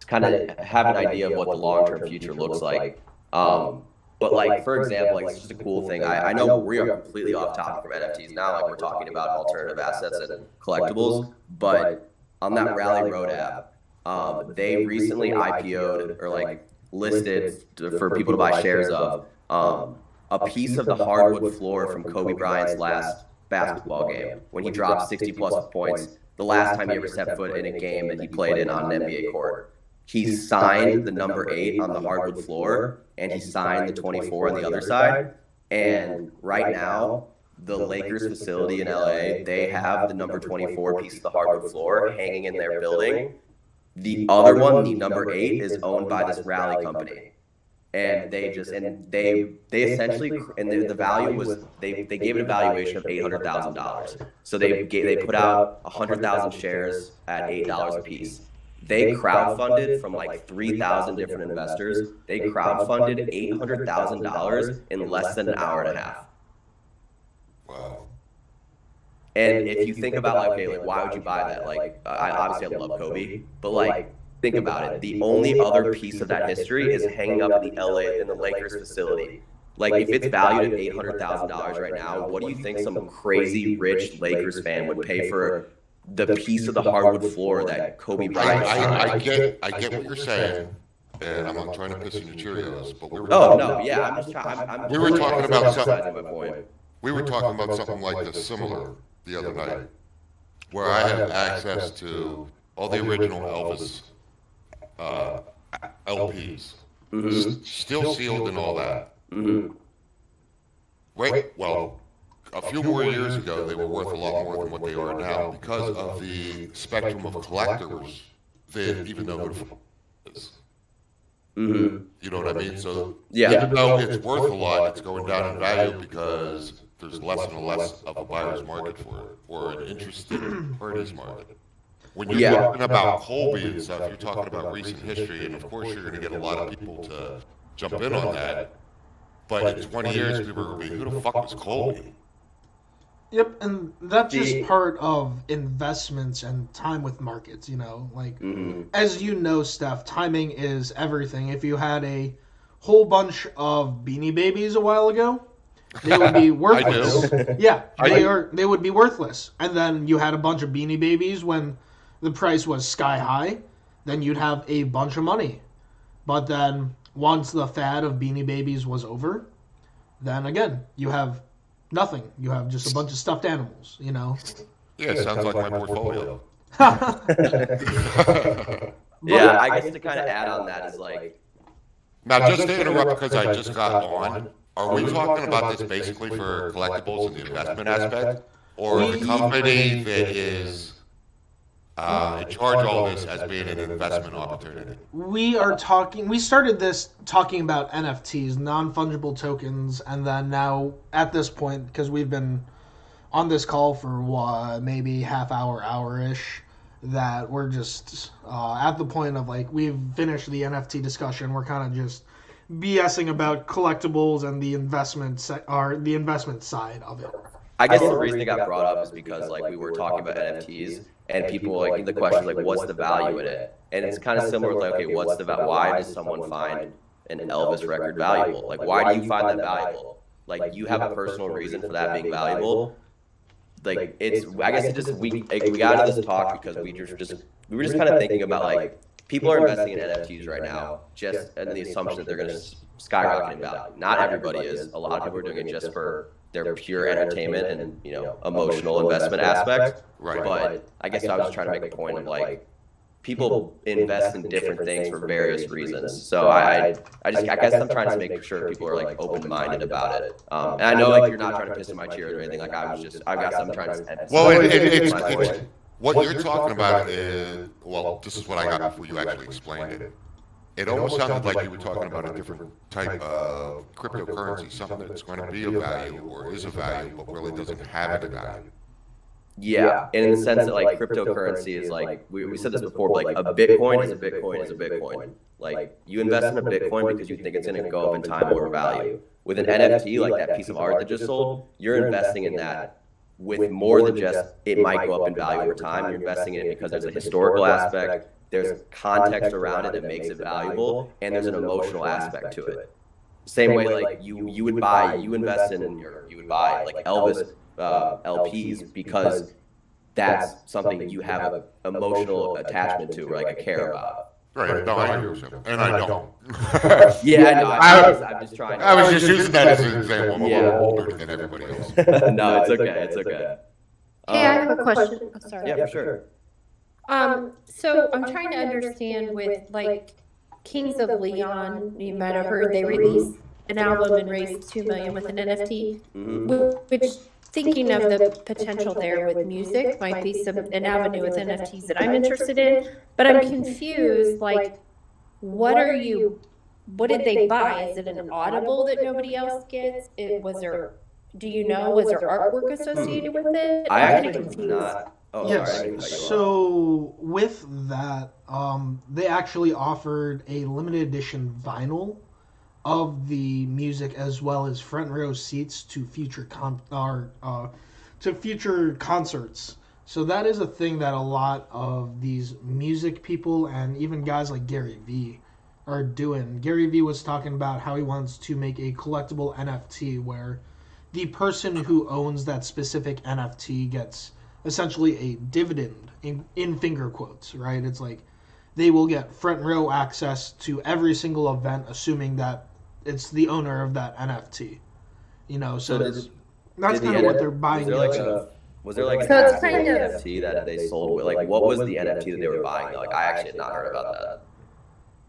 Speaker 2: kind of have an idea of what the long-term future looks like. But for example, it's just a cool thing. I know we are completely off topic from NFTs now. We're talking about alternative assets and collectibles, but on that Rally Road app, they recently IPO'd or listed for people to buy shares of a piece of the hardwood floor from Kobe Bryant's last basketball game when he dropped 60-plus points the last time he ever stepped foot in a game that he played in on an NBA court. He signed the number 8 on the hardwood floor, and he signed the 24 on the other side. And right now, the Lakers facility in LA, they have the number 24 piece of the hardwood floor hanging in their building. The other one, the number 8, is owned by this rally company. And they essentially, and the value was, they gave it a valuation of $800,000. So they put out 100,000 shares at $8 a piece. They crowdfunded from 3,000 different investors. They crowdfunded $800,000 in less than an hour and a half.
Speaker 7: Wow.
Speaker 2: And if you think about why would you buy that? I love Kobe, but think about it. The only other piece of that history is hanging up in the Lakers facility. If it's valued at $800,000 right now, what do you think some crazy rich Lakers fan would pay for the piece of the hardwood floor that Kobe Bryant signed?
Speaker 7: I get what you're saying, and I'm not trying to piss in your Cheerios, but we were
Speaker 2: We were talking about something.
Speaker 7: We were talking about something like this similar the other night, where I have access to all the original Elvis LPs, still sealed and all that.
Speaker 2: Mm-hmm.
Speaker 7: Well, a few more years ago, they were worth a lot more than what they are now because of the spectrum of collectors they didn't even know who the fuck is.
Speaker 2: Mm-hmm.
Speaker 7: You know what I mean? So
Speaker 2: yeah,
Speaker 7: even though it's worth a lot, it's going down in value because there's less and less of a buyer's market for it, or an interested party's market. When you're talking about Colby and stuff, you're talking about recent history, and of course you're going to get a lot of people to jump in on that. But in 20 years, people are going to be, who the fuck was Colby?
Speaker 1: Yep, and that's just part of investments and time with markets, As you know, Steph, timing is everything. If you had a whole bunch of Beanie Babies a while ago, they would be worthless. Yeah, they would be worthless. And then you had a bunch of Beanie Babies when the price was sky high, then you'd have a bunch of money. But then once the fad of Beanie Babies was over, then again, you have nothing. You have just a bunch of stuffed animals,
Speaker 7: Yeah, it sounds like my portfolio.
Speaker 2: Yeah, I guess to kind of add on that is
Speaker 7: Now, just to interrupt because I just got on, are we talking about this basically for collectibles and the investment aspect? Or the company that is in charge of all this as being an investment opportunity?
Speaker 1: We started this talking about NFTs, non-fungible tokens, and then now at this point, because we've been on this call for maybe half hour, hour-ish, that we're just at the point of we've finished the NFT discussion. We're kind of just BSing about collectibles and the investment side of it.
Speaker 2: I guess the reason it got brought up is because we were talking about NFTs and people the question is what's the value in it? And it's kind of similar okay, what's the value? Why does someone find an Elvis record valuable? Why do you find that valuable? You have a personal reason for that being valuable. I guess it just we got into this talk because we were just kind of thinking about people are investing in NFTs right now just in the assumption that they're going to skyrocket in value. Not everybody is. A lot of people are doing it just for their pure entertainment and emotional investment aspect.
Speaker 7: Right.
Speaker 2: But I guess I was trying to make a point of like people invest in different things for various reasons. So I guess I'm trying to make sure people are like open-minded about it. And I know like you're not trying to piss in my cheers or anything. Like I guess I'm trying to.
Speaker 7: Well, it's what you're talking about is, well, this is what I got before you actually explained it. It almost sounded like you were talking about a different type of cryptocurrency, something that's going to be of value or is of value, but really doesn't have a value.
Speaker 2: Yeah, and in the sense that like cryptocurrency is like we said this before, but like a Bitcoin is a Bitcoin is a Bitcoin. Like you invest in a Bitcoin because you think it's going to go up in time over value. With an NFT, like that piece of art that just sold, you're investing in that with more than just it might go up in value over time. You're investing in it because there's a historical aspect, there's context around it that makes it valuable, and there's an emotional aspect to it. Same way like you would buy like Elvis LPs because that's something you have an emotional attachment to, or like a care about.
Speaker 7: Right. No, I hear you, and I don't.
Speaker 2: Yeah, no, I'm just trying.
Speaker 7: I was just using that as an example. I'm a little older than everybody else.
Speaker 2: No, it's okay. It's okay.
Speaker 8: Hey, I have a question. Oh, sorry.
Speaker 2: Yeah, for sure.
Speaker 8: So I'm trying to understand with like Kings of Leon, you might have heard they released an album and raised $2 million with an NFT, which thinking of the potential there with music might be an avenue with NFTs that I'm interested in, but I'm confused, like, what did they buy? Is it an Audible that nobody else gets? Was there artwork associated with it?
Speaker 2: I
Speaker 8: I'm
Speaker 2: actually
Speaker 8: kinda confused.
Speaker 2: not. Oh,
Speaker 1: Yes.
Speaker 2: sorry.
Speaker 1: So with that, they actually offered a limited edition vinyl of the music as well as front row seats to future concerts. So that is a thing that a lot of these music people and even guys like Gary Vee are doing. Gary Vee was talking about how he wants to make a collectible NFT where the person who owns that specific NFT gets essentially a dividend in finger quotes, right? It's like they will get front row access to every single event, assuming that it's the owner of that NFT. So that's kind of what they're buying into.
Speaker 2: Was there like
Speaker 8: So
Speaker 2: an
Speaker 8: it's kind
Speaker 2: actual
Speaker 8: of-
Speaker 2: NFT that they sold with? Like, what was the NFT that they were buying? Like, I actually had not heard about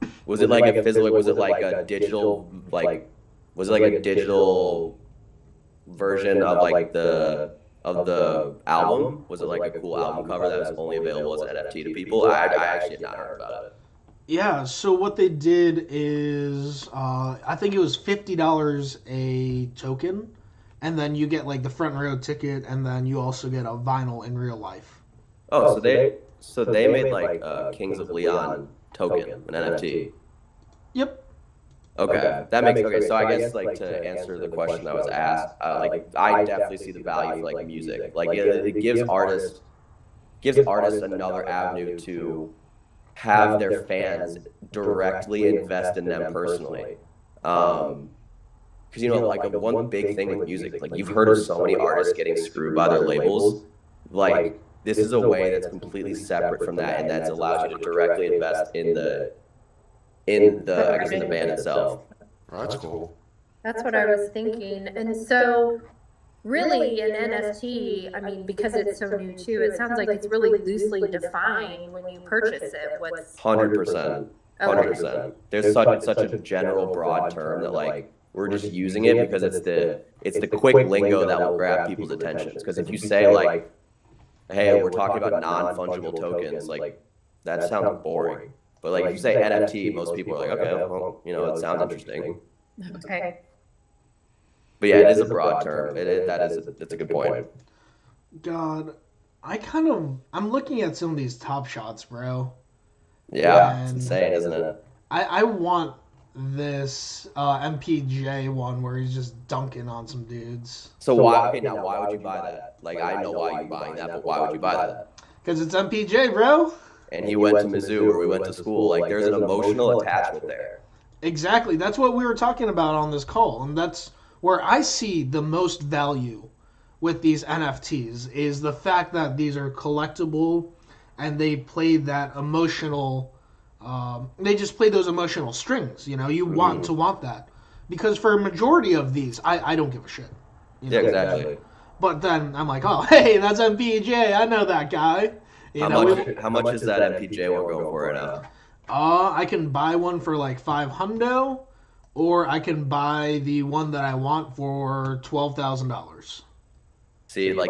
Speaker 2: that. Was it like a physical? Was it like a digital? Like, was it like a digital version of like the album? Was it like a cool album cover that was only available as an NFT to people? I actually had not heard about it.
Speaker 1: Yeah, so what they did is, I think it was $50 a token, and then you get like the front row ticket, and then you also get a vinyl in real life.
Speaker 2: Oh, so they made like Kings of Leon token, an NFT.
Speaker 1: Yep.
Speaker 2: Okay, that makes okay. So I guess like to answer the question that was asked, like I definitely see the value for like music. Like it gives artists another avenue to have their fans directly invest in them personally. Because like one big thing with music, like you've heard of so many artists getting screwed by their labels. Like this is a way that's completely separate from that, and that allows you to directly invest in the band itself.
Speaker 7: Oh, that's cool.
Speaker 8: That's what I was thinking. And so really an NFT, I mean, because it's so new too, it sounds like it's really loosely defined when you purchase it. What's
Speaker 2: 100%. 100%. There's such a general broad term that like we're just using it because it's the quick lingo that will grab people's attention. Because if you say like, hey, we're talking about non-fungible tokens, like that sounds boring. But like if you say NFT, most people are like, okay, well, it sounds interesting.
Speaker 8: okay.
Speaker 2: But yeah, it is a broad term. That's a good point.
Speaker 1: God, I'm looking at some of these top shots, bro.
Speaker 2: Yeah, it's
Speaker 1: And
Speaker 2: insane, isn't it?
Speaker 1: I want this MPJ one where he's just dunking on some dudes.
Speaker 2: So why would you buy that? Like I know why you're buying that, but why would you buy that?
Speaker 1: Because it's MPJ, bro.
Speaker 2: And he went to Mizzou where we went to school. Like there's an emotional attachment there.
Speaker 1: Exactly. That's what we were talking about on this call. And that's where I see the most value with these NFTs is the fact that these are collectible and they play that emotional, they just play those emotional strings. You want to want that. Because for a majority of these, I don't give a shit. You
Speaker 2: Yeah,
Speaker 1: know?
Speaker 2: exactly.
Speaker 1: But then I'm like, oh, hey, that's MPJ. I know that guy.
Speaker 2: How much is that MPJ one going for right now?
Speaker 1: I can buy one for like 500, or I can buy the one that I want for $12,000.
Speaker 2: See, like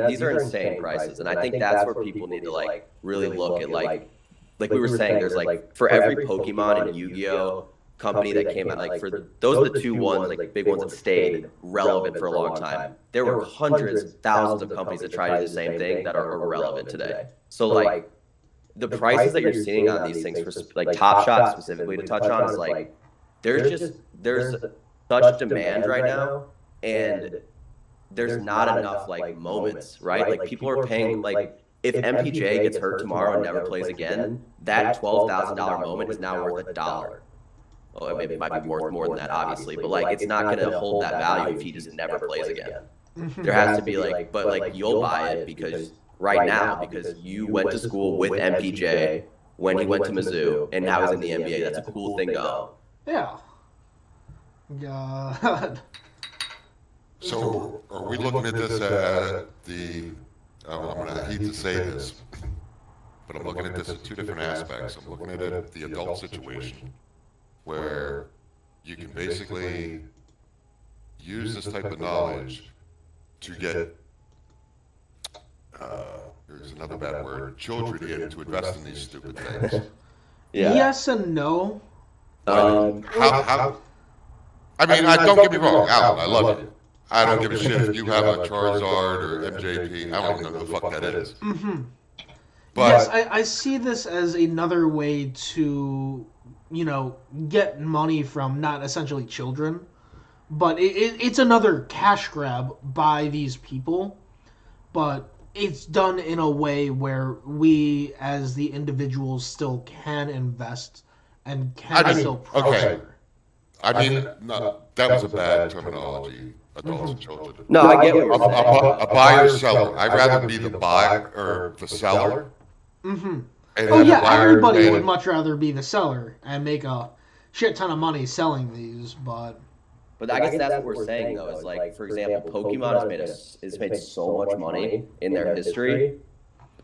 Speaker 2: these are insane prices, and I think that's where people need to like really look at like we were saying, there's like for every Pokemon and Yu-Gi-Oh company that came out, like for those are the two ones, like big ones that stayed relevant for a long time. There were hundreds, thousands of companies that tried to do the same thing that are irrelevant today. So like the prices that you're seeing on these things for like Top Shot specifically to touch on is like there's such demand right now, and there's not enough like moments, right? Like people are paying, like if MPJ gets hurt tomorrow and never plays again, that $12,000 moment is now worth $1. Well, maybe it might be worth more than that, obviously, but like it's not going to hold that value if he just never plays again. There has to be like, but like you'll buy it because right now, because you went to school with MPJ when he went to Mizzou and now he's in the NBA. That's a cool thing going.
Speaker 1: Yeah. God.
Speaker 7: So are we looking at this at I'm going to hate to say this, but I'm looking at this at two different aspects. I'm looking at it at the adult situation, where you can basically use this type of knowledge to get, here's another bad word, children in to invest in these stupid things.
Speaker 2: Yeah.
Speaker 1: Yes and no.
Speaker 7: How? I mean, don't get me wrong, Alan, I love you. I don't give a shit if you have a Charizard or MJP. I don't even know who the fuck that is.
Speaker 1: Mm-hmm.
Speaker 7: But
Speaker 1: yes, I see this as another way to, get money from not essentially children, but it's another cash grab by these people, but it's done in a way where we as the individuals still can invest and can still prosper.
Speaker 7: Okay. I mean, no, that was a bad terminology. Adults and children.
Speaker 2: No, I get what you're saying.
Speaker 7: A buyer seller. I'd rather be the buyer or the seller.
Speaker 1: Mm-hmm.
Speaker 7: Oh
Speaker 1: yeah, everybody would much rather be the seller and make a shit ton of money selling these, but
Speaker 2: I guess that's what we're saying though. Is like, for example, Pokemon has made so much money in their history,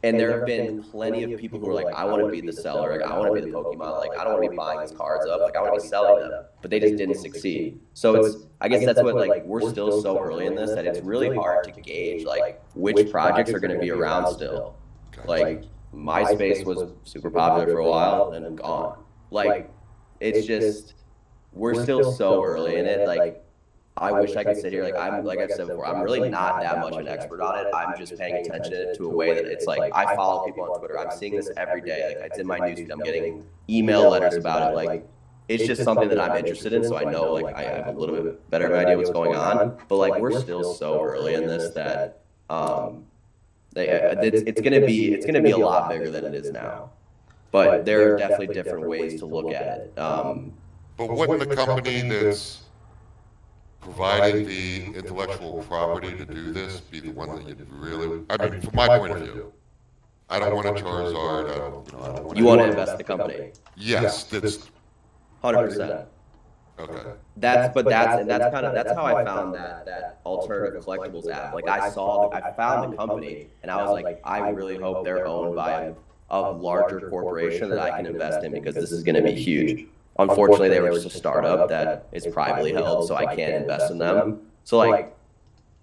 Speaker 2: and there have been plenty of people who are like, I want to be the seller, like I want to be the Pokemon, like I don't want to be buying these cards up, like I want to be selling them, but they just didn't succeed. So I guess that's what, like, we're still so early in this that it's really hard to gauge like which projects are going to be around still. Like MySpace was super popular for a while and gone. Like it's just, we're still so early in it. Like I wish I could sit here, like I've said before, I'm really not that much an expert on it. I'm just paying attention to a way that it's like, I follow people on Twitter. I'm seeing this every day. Like it's in my newsfeed. I'm getting email letters about it. Like it's just something that I'm interested in. So I know, like I have a little bit better idea what's going on, but like we're still so early in this that, it's gonna be a lot bigger than it is now. But there are definitely different ways to look at it.
Speaker 7: But wouldn't the company that's providing the intellectual property to do this be the one that you'd really? I mean, from my point of view, I don't want a Charizard. I don't want.
Speaker 2: You want to invest in the company?
Speaker 7: Yes, that's
Speaker 2: 100%.
Speaker 7: okay.
Speaker 2: That's how I found that alternative collectibles app. Like I found the company and I was like, I really hope they're owned by a larger corporation that I can invest in because this is going to be huge. Unfortunately, they were just a startup that is privately held, so I can't invest in them. So like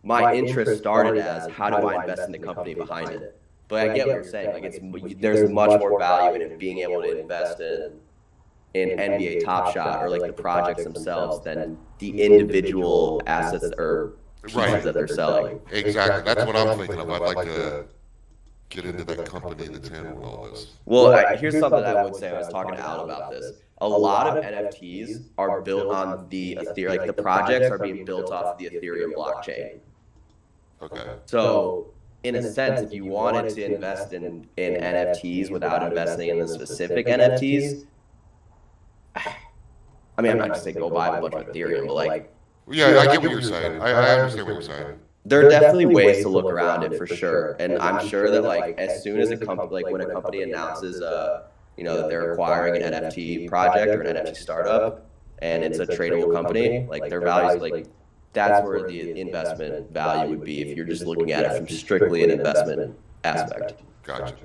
Speaker 2: my interest started as, how do I invest in the company behind it? But I get what you're saying. Like there's much more value in it being able to invest in NBA Top Shot or like the projects themselves than the individual assets or pieces that they're selling.
Speaker 7: Exactly. That's what I'm thinking of. I'd like to get into that company that's handling all this.
Speaker 2: Well, here's something I would say. I was talking to Al about this. A lot of NFTs are built on the Ethereum. Like the projects are being built off the Ethereum blockchain.
Speaker 7: Okay.
Speaker 2: So in a sense, if you wanted to invest in NFTs without investing in the specific NFTs, I mean, I'm not just saying go buy a bunch of Ethereum, but like,
Speaker 7: yeah, I get what you're saying. I understand what you're saying.
Speaker 2: There are definitely ways to look around it for sure, and I'm sure that like as soon as a company, like when a company announces, that they're acquiring an NFT project or an NFT startup, and it's a tradable company, like their values, like that's where the investment value would be if you're just looking at it from strictly an investment aspect.
Speaker 7: Gotcha.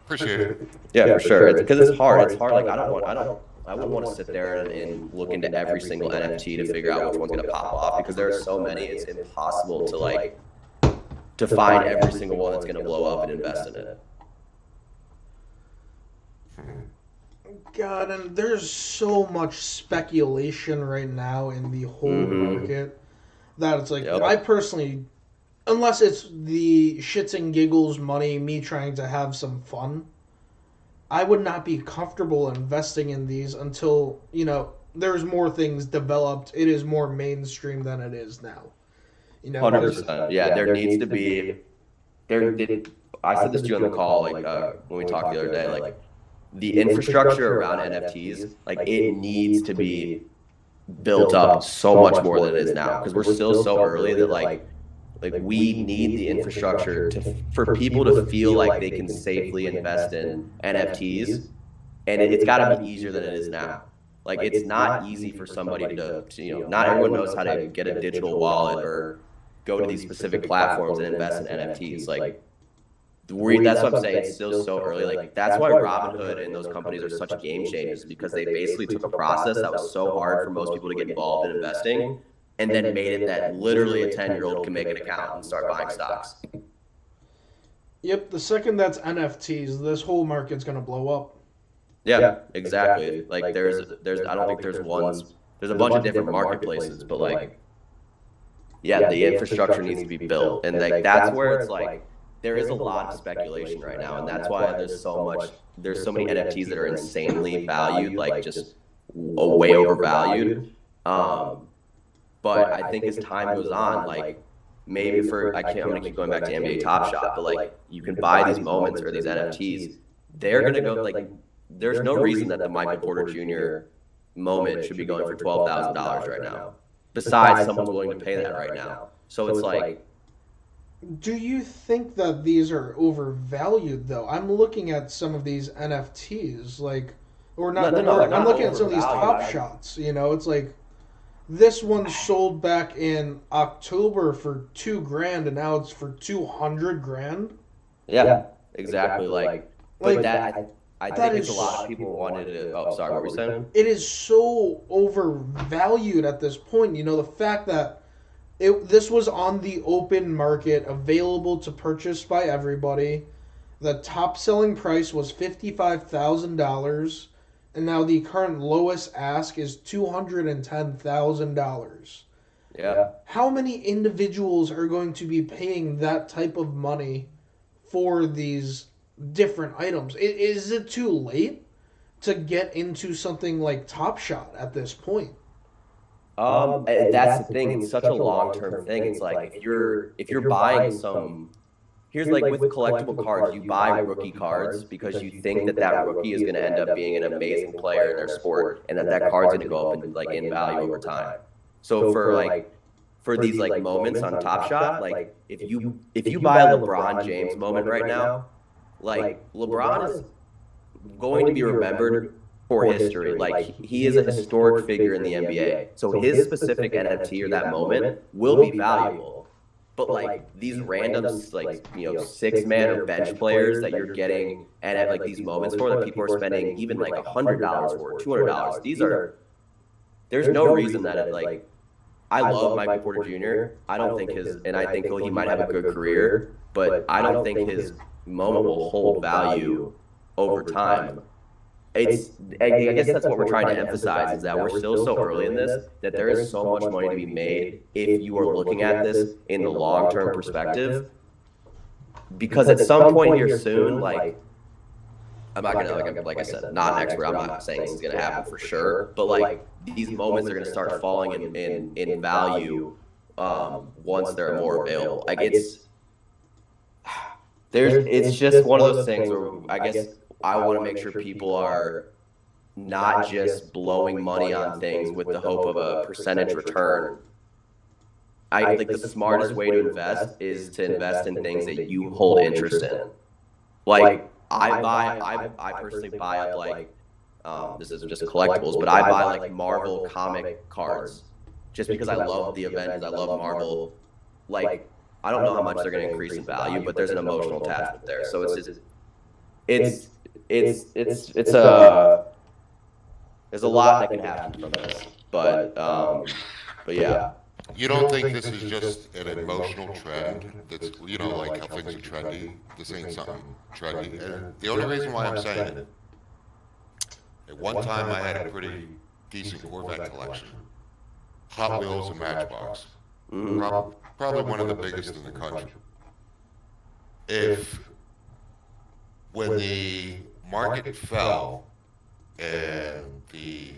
Speaker 7: Appreciate it.
Speaker 2: Yeah, for sure. Because it's hard. It's hard. Like I wouldn't want to sit there and look into every single NFT to figure out which one's going to pop off, because there are so many. It's impossible to find every single one that's going to blow up and invest in it.
Speaker 1: God, and there's so much speculation right now in the whole market that it's like,
Speaker 2: Yep.
Speaker 1: I personally, unless it's the shits and giggles money, me trying to have some fun, I would not be comfortable investing in these until, there's more things developed. It is more mainstream than it is now.
Speaker 2: 100%. Yeah, there needs to be. I said this to you on the call, when we talked the other day, the infrastructure around NFTs, it needs to be built up so much more than it is now, because we're still so early that we need the infrastructure for people to feel like they can safely invest in NFTs, and it's got to be easier than it is now. It's not easy for somebody to not everyone knows how to get a digital wallet or go to these specific platforms and invest in NFTs. That's what I'm saying. It's still so early. That's why Robinhood and those companies are such game changers, because they basically took a process that was so hard for most people to get involved in investing, and then made it that literally a 10-year-old can make an account and start buying stocks.
Speaker 1: Yep, the second that's NFTs, this whole market's going to blow up.
Speaker 2: Yeah, exactly. There's I don't think there's a bunch of different marketplaces, but the infrastructure needs to be built, and that's where it's there is a lot of speculation right now, and that's why there's so many NFTs that are insanely valued, just way overvalued. But I think as time goes on, maybe I'm gonna keep going back to NBA Top Shot, but you can buy these moments or these NFTs. They're gonna go there's no reason that the Michael Porter Jr. moment should be going for $12,000 right now, besides someone's willing to pay that right now. So it's
Speaker 1: do you think that these are overvalued, though? I'm looking at some of these NFTs, I'm looking at some of these Top Shots. It's this one sold back in October for $2,000, and now it's for $200,000.
Speaker 2: Yeah, exactly. I think it's a lot of people wanted to. Oh, sorry, what were you saying?
Speaker 1: It is so overvalued at this point. The fact that this was on the open market, available to purchase by everybody. The top selling price was $55,000, and now the current lowest ask is $210,000.
Speaker 2: Yeah.
Speaker 1: How many individuals are going to be paying that type of money for these different items? Is it too late to get into something like Top Shot at this point?
Speaker 2: That's the thing. It's such a long-term thing. It's if you're buying some, here's with collectible cards, you buy rookie cards because you think that rookie is going to end up being an amazing player in their sport, and that card's going to go up in value over time. So for these moments on Top Shot, if you buy a LeBron James moment right now, LeBron is going to be remembered for history. He is a historic figure in the NBA. So his specific NFT or that moment will be valuable. But these random 6-man or bench players that you're getting and at these moments for, that people are spending even $100 for, $200. There's no reason that I love Michael Porter Jr. I don't think I think he might have a good career, but I don't think his moment will hold value over time. I guess that's what we're trying to emphasize, is that we're still so early in this, that there is so much money to be made if you are looking at this in the long-term perspective. Because at some point here soon, I'm not gonna, like I said, not an expert. I'm not saying this is gonna happen for sure, but these moments are gonna start falling in value once they're more available. It's just one of those things where I guess I want to make sure people are not just blowing money on things with the hope of a percentage return. I think the smartest way to invest is to invest in things that you hold interest in. I personally buy up this is just collectibles, but I buy Marvel comic cards just because I love the event, because I love Marvel. Like, I don't know how much they're going to increase in value, but there's an emotional attachment there. So it's there's a lot that can happen from this, but yeah.
Speaker 7: You don't think this is just an emotional trend? That's, you know, like how things are trendy. This ain't something trendy. And the only reason why I'm saying it, at one time I had a pretty decent Corvette collection, Hot Wheels and Matchbox. Probably one of the biggest in the country. When the market fell and the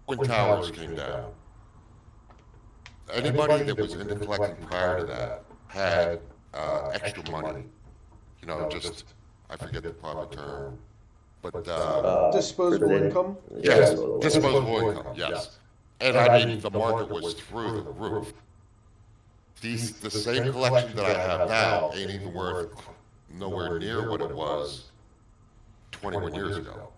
Speaker 7: Twin Towers came down, anybody that was into collecting prior to that had extra money. You know, just, I forget the proper term, but
Speaker 1: disposable income.
Speaker 7: yes, disposable income. Yes, and I mean the market was through the roof. The same collection that I have now ain't even worth nowhere near what it was 21 years ago.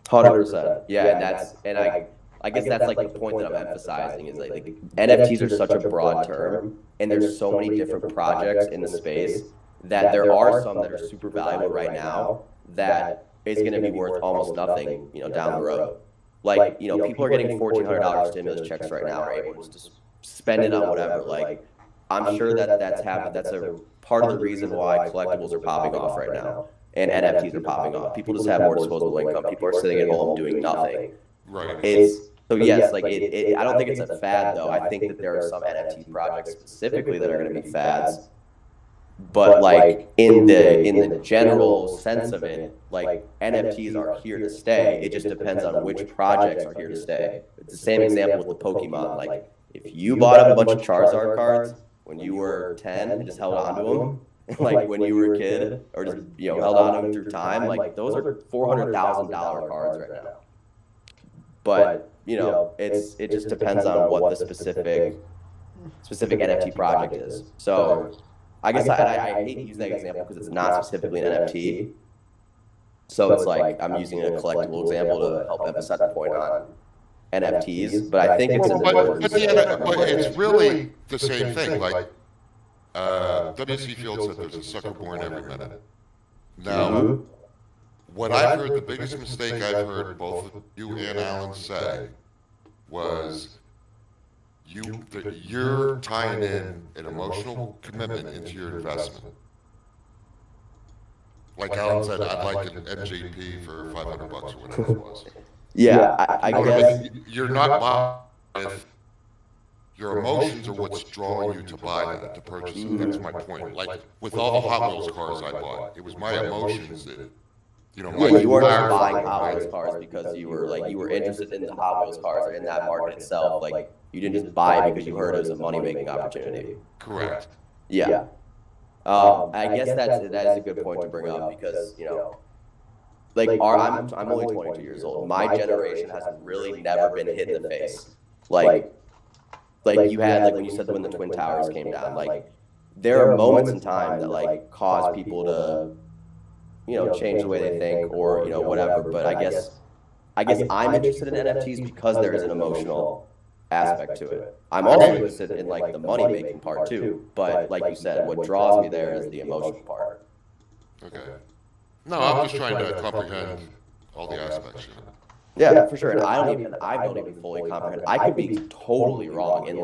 Speaker 2: 100%. Yeah, and I guess that's like the point that I'm emphasizing is like NFTs are such a broad term, and there's so many different projects in the space that there are some that are super valuable right now that is going to be worth almost nothing, you know, down the road. Like, you know, people are getting $1,400 stimulus checks right now, are able to just spend it on whatever. Like, I'm sure that's happened. That's a part of the reason why collectibles are popping off right now and NFTs are popping off. People just have more disposable income. People are sitting at home doing nothing.
Speaker 7: Right.
Speaker 2: So yes, like I don't think it's a fad though. I think that there are some NFT projects specifically that are going to be fads. But like in the general sense of it, like NFTs are here to stay. It just depends on which projects are here to stay. It's the same example with the Pokemon. Like if you bought up a bunch of Charizard cards when you were 10 and just held on to them, like when you were a kid, or just, you know, held on to them through time, like those are $400,000 cards right now. But you know, it just depends on what the specific NFT project is. So I guess I hate using that example because it's not specifically an NFT. So it's like I'm using a collectible example to help emphasize the point on NFTs. But I think it's
Speaker 7: but it's really the same thing. Like W.C. Field said, there's a sucker born every minute. Now, what I've heard, the biggest mistake I've heard both you and Alan say was you're tying in an emotional commitment into your investment. Like Alan said, I'd like an MJP for $500 or whatever it was.
Speaker 2: Yeah, I guess
Speaker 7: you're not buying if your emotions are what's drawing you to buy that, to purchase it. That's my point. Like with all the Hot Wheels cars I bought, it was my emotions that, you know,
Speaker 2: yeah, you weren't just buying Hot Wheels cars because you were interested in the Hot Wheels cars or in that market itself. Like you didn't just buy it because you heard it was a money making opportunity.
Speaker 7: Correct.
Speaker 2: Yeah. I guess that is a good point to bring up because, you know, like I'm only 22 years old. My generation has really never been hit in the face. Like you had, like when you said when the Twin Towers came down, like there are moments in time that like cause people to, you know, change the way they think or, you know, whatever. But I guess I'm interested in NFTs because there is an emotional aspect to it. I'm also interested in like the money making part too. But like you said, what draws me there is the emotional part.
Speaker 7: Okay. No, I'm just trying to comprehend all the aspects. You know?
Speaker 2: Yeah, for sure. And I don't even fully comprehend. I could be totally wrong and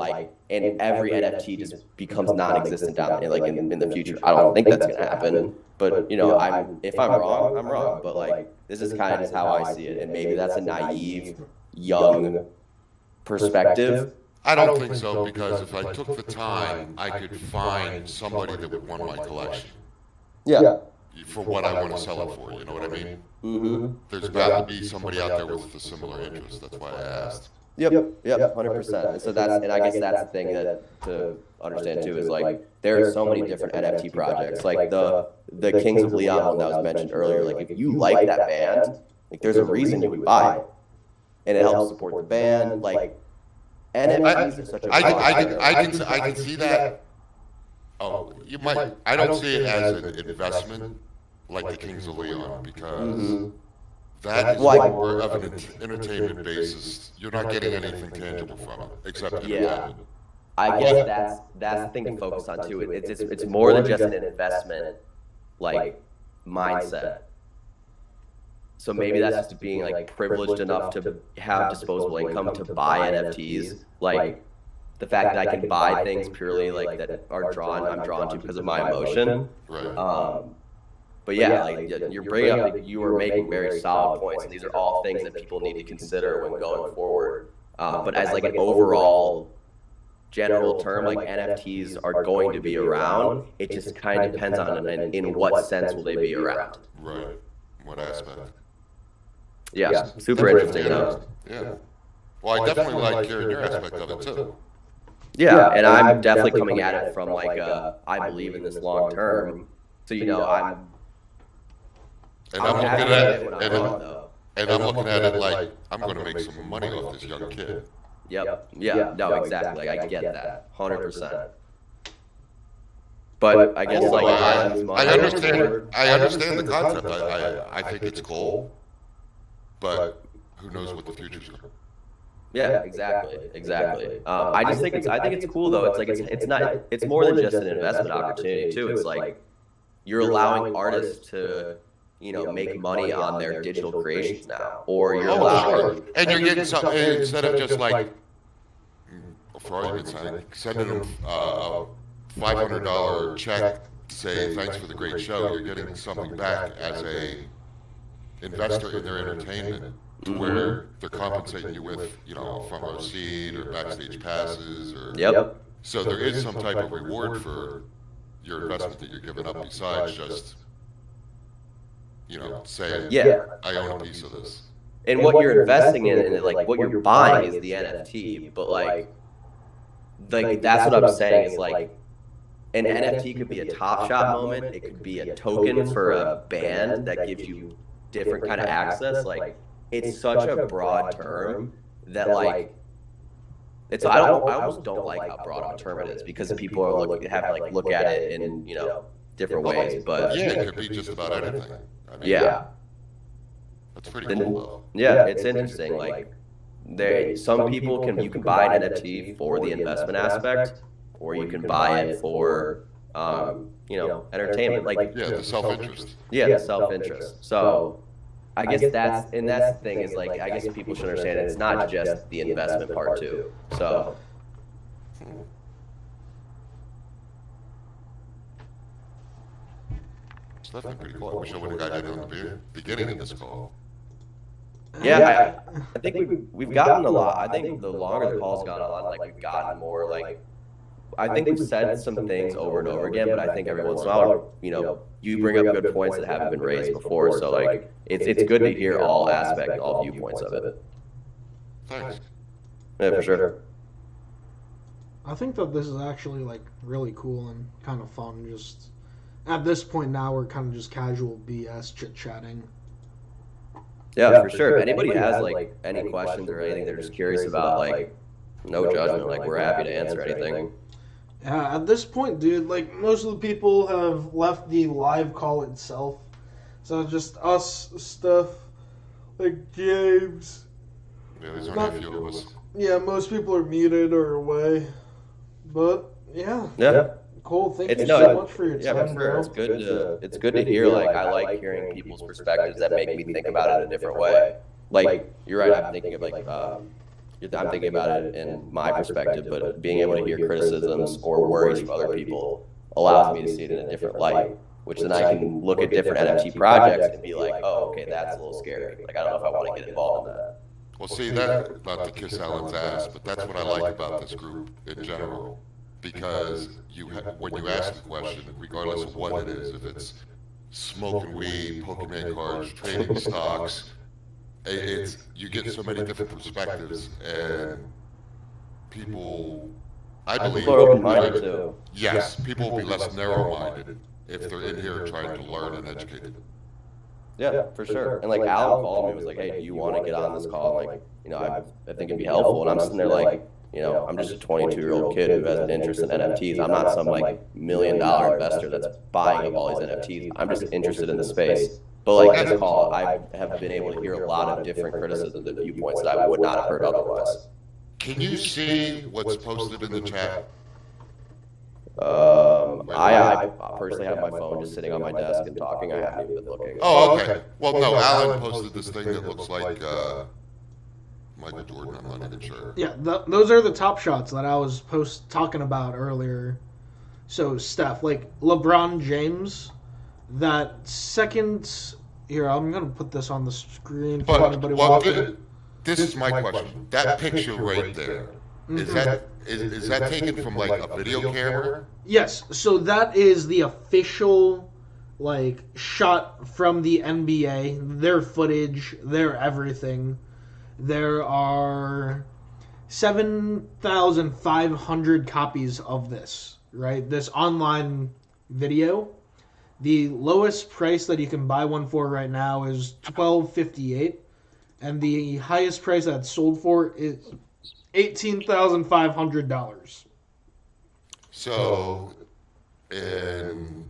Speaker 2: every NFT just becomes non-existent down in the future. I don't think that's gonna happen. But you know, if I'm wrong, I'm wrong. But like this is kind of just how I see it. And maybe that's a naive, young perspective.
Speaker 7: I don't think so, because if I took the time, I could find somebody that would want my collection.
Speaker 2: Yeah.
Speaker 7: For what I want to sell it for, you know what I mean?
Speaker 2: Mm-hmm.
Speaker 7: There's got to be somebody out there with a similar interest. That's why I asked.
Speaker 2: Yep, 100%. And so I guess that's the thing that to understand too is like there are so many different NFT projects. Like the Kings of Leon one that was mentioned earlier. Like if you like that band, like there's a reason you would buy it, and it helps support the band. Like NFTs are such a
Speaker 7: I can see that. Oh, you might. I don't see it as an investment like the Kings of Leon, because That is
Speaker 2: Like-
Speaker 7: more of an entertainment basis. You're not getting anything tangible from it, except
Speaker 2: Yeah.
Speaker 7: entertainment.
Speaker 2: I guess that's the thing to focus on too. It's more than just an investment, like, mindset. So maybe that's just being like privileged enough to have disposable income to buy NFTs. Like the fact that I can buy things purely like that I'm drawn to because of my emotion.
Speaker 7: Right.
Speaker 2: But yeah, like you're bringing up, like, you are making very solid points, and these are all things that people need to consider when going forward. But as like an overall general term, like NFTs are going to be around. It just kind of depends on in what sense will they be around.
Speaker 7: Right. What aspect?
Speaker 2: Yeah, super interesting though.
Speaker 7: Yeah. Well, I definitely like hearing your aspect of it too.
Speaker 2: Yeah, and I'm definitely coming at it from like I believe in this long term. So I'm
Speaker 7: looking
Speaker 2: happy
Speaker 7: at
Speaker 2: with
Speaker 7: it,
Speaker 2: when I'm wrong, though.
Speaker 7: and I'm looking at it like I'm going to make some money off this young kid.
Speaker 2: Yep. Yeah. No, exactly. Like, I get that, 100%. But I guess like
Speaker 7: I understand the concept. I think it's cool, but who knows what the future's going to be.
Speaker 2: Yeah, exactly. I just think I think it's cool though. It's like it's more than just an investment opportunity too. It's like you're allowing artists to make money on their digital creations now, or you're allowing,
Speaker 7: Sure. And you're getting something instead of just like, for argument's sake, sending them a $500 check to say thanks for the great show. You're getting something back as a investor in their entertainment, to where they're compensating you with, front row seat or backstage passes, or
Speaker 2: Yep.
Speaker 7: So there is some type of reward for your investment that you're giving up besides just, saying,
Speaker 2: Yeah.
Speaker 7: I own a piece of this.
Speaker 2: And what you're investing in, and like what you're buying is the NFT, but like that's what I'm saying is like an NFT could be a Top Shot moment. It could be a token for a band that gives you different kind of access. Like it's such a broad term that like I almost don't like how broad of a term it is, because people are look at it in different ways. But
Speaker 7: Yeah, it could be just about anything. I mean,
Speaker 2: yeah.
Speaker 7: That's pretty cool, though.
Speaker 2: Yeah, it's interesting. Like, some people you can buy an NFT for the investment aspect, or you can buy it for, entertainment. Like,
Speaker 7: Yeah, the self-interest.
Speaker 2: yeah, the self-interest. So, I guess that's the thing is like, I guess people should understand it's not just the investment part too. So,
Speaker 7: It's definitely pretty cool. I wish I would have got in on the beginning of this call.
Speaker 2: yeah, I think we've gotten a lot. I think the longer the call's gone on, like we've gotten more like, I think we've said some things over and over again, but I think every once in a while, you bring up good points that haven't been raised before. So like, it's good to hear all aspects, all viewpoints of it.
Speaker 7: Thanks.
Speaker 2: Yeah, for sure.
Speaker 1: I think that this is actually like really cool and kind of fun. Just at this point now, we're kind of just casual BS chit chatting.
Speaker 2: Yeah, for sure. If anybody has like any questions or anything they're just curious about, like, no judgment. Like, we're happy to answer anything.
Speaker 1: Yeah, at this point, dude, like most of the people have left the live call itself, so it's just us stuff, like James.
Speaker 7: Yeah, there's only a few of us.
Speaker 1: Yeah, most people are muted or away, but yeah.
Speaker 2: Yeah.
Speaker 1: Cool. Thank
Speaker 2: It's
Speaker 1: you
Speaker 2: no,
Speaker 1: so much for your
Speaker 2: Yeah,
Speaker 1: time,
Speaker 2: for
Speaker 1: bro.
Speaker 2: sure. It's good to hear. Like, I like hearing people's perspectives that make me think about it a different way. Like, you're right. I'm thinking of like, I'm thinking about it in my perspective, but being able to hear criticisms or worries from other people allows me to see it in a different light, which then I can look at different NFT projects and be like, oh, okay, that's a little scary. Like, I don't know if I want to get involved in that.
Speaker 7: Well, see, that, not to kiss Alan's ass, but that's what I like about this group in general. Because when you ask a question, regardless of what it is, if it's smoking weed, Pokemon cards, trading stocks, you get so many different perspectives, and people, I believe,
Speaker 2: People are open-minded too.
Speaker 7: yes, people will be less narrow-minded if they're in here trying to learn and educate.
Speaker 2: Yeah, for sure. And like Alan called me and was like, hey, do you want to get on this call? I'm like, I think it'd be helpful. And I'm sitting there like, I'm just a 22-year-old kid who has an interest in NFTs. I'm not some like $1 million investor that's buying up all these NFTs. I'm just interested in the space. But like this call, I have been able to hear a lot of different criticisms and viewpoints that I would not have heard otherwise.
Speaker 7: Can you see what's posted in the chat?
Speaker 2: I personally have my phone just sitting on my desk and talking. I haven't even been looking.
Speaker 7: Oh, okay. Well, no, Alan posted this thing that looks like Michael Jordan. I'm not even sure.
Speaker 1: Yeah, those are the top shots that I was talking about earlier. So, Steph, like LeBron James, that second... Here, I'm going to put this on the screen for anybody watching.
Speaker 7: This is my question. That picture right there, is that taken from like a video camera?
Speaker 1: Yes, so that is the official like shot from the NBA, their footage, their everything. There are 7,500 copies of this, right? This online video. The lowest price that you can buy one for right now is $12.58, and the highest price that's sold for is $18,500.
Speaker 7: So, in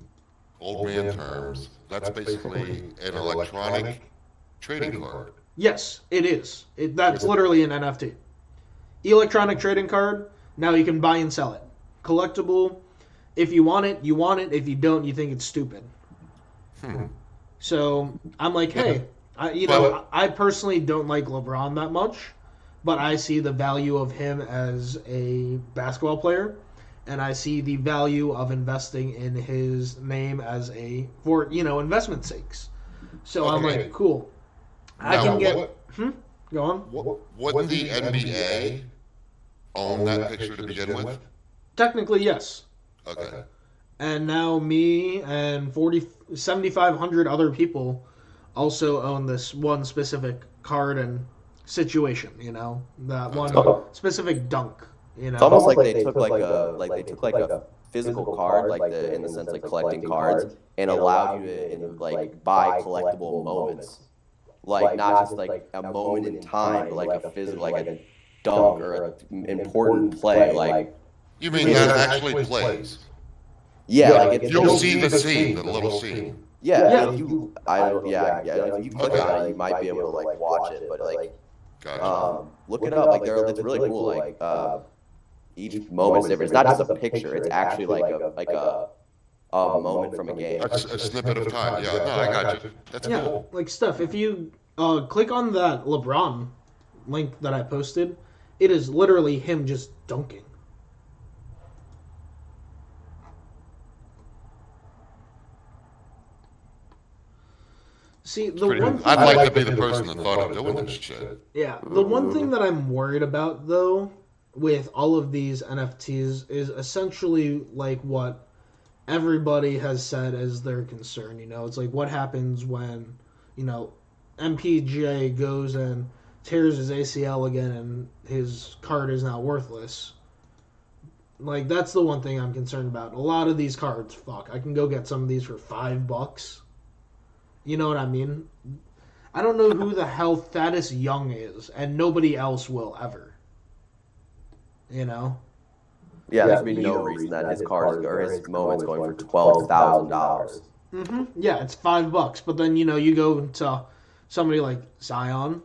Speaker 7: old man terms, that's basically an electronic trading card.
Speaker 1: Yes, it is. That's literally an NFT. Electronic trading card. Now you can buy and sell it. Collectible. If you want it, you want it. If you don't, you think it's stupid. So I'm like, hey, I personally don't like LeBron that much, but I see the value of him as a basketball player, and I see the value of investing in his name as for investment sakes. So I'm like, cool. I can get. Go on.
Speaker 7: Wouldn't the NBA own that picture to begin with?
Speaker 1: Technically, yes.
Speaker 7: Okay.
Speaker 1: And now me and 7,500 other people also own this one specific card and situation. That one specific dunk.
Speaker 2: It's almost like they took like a physical card, in the sense like collecting cards, and allowed you to buy collectible moments, like not just like a moment in time, but like a physical, like a dunk or an important play, like.
Speaker 7: You mean that actually plays?
Speaker 2: Yeah, like
Speaker 7: you'll see the scene, the little scene.
Speaker 2: Yeah. If you click on it, you might be able to like watch it, but like, look it up. Like it's really cool. Like each moment's different. It's not just a picture. It's actually like a moment from a game.
Speaker 7: A snippet of time. Yeah, no, I got you. That's cool.
Speaker 1: Like Steph, if you click on that LeBron link that I posted, it is literally him just dunking. See,
Speaker 7: I'd like to be the person that thought of doing this shit.
Speaker 1: Yeah, the one thing that I'm worried about, though, with all of these NFTs is essentially like what everybody has said as their concern. It's like what happens when, MPJ goes and tears his ACL again and his card is now worthless. Like, that's the one thing I'm concerned about. A lot of these cards, I can go get some of these for $5. You know what I mean? I don't know who the hell Thaddeus Young is, and nobody else will ever.
Speaker 2: Yeah, there's been no reason that his card or his moment's going for $12,000.
Speaker 1: Yeah, it's $5. But then, you go to somebody like Zion,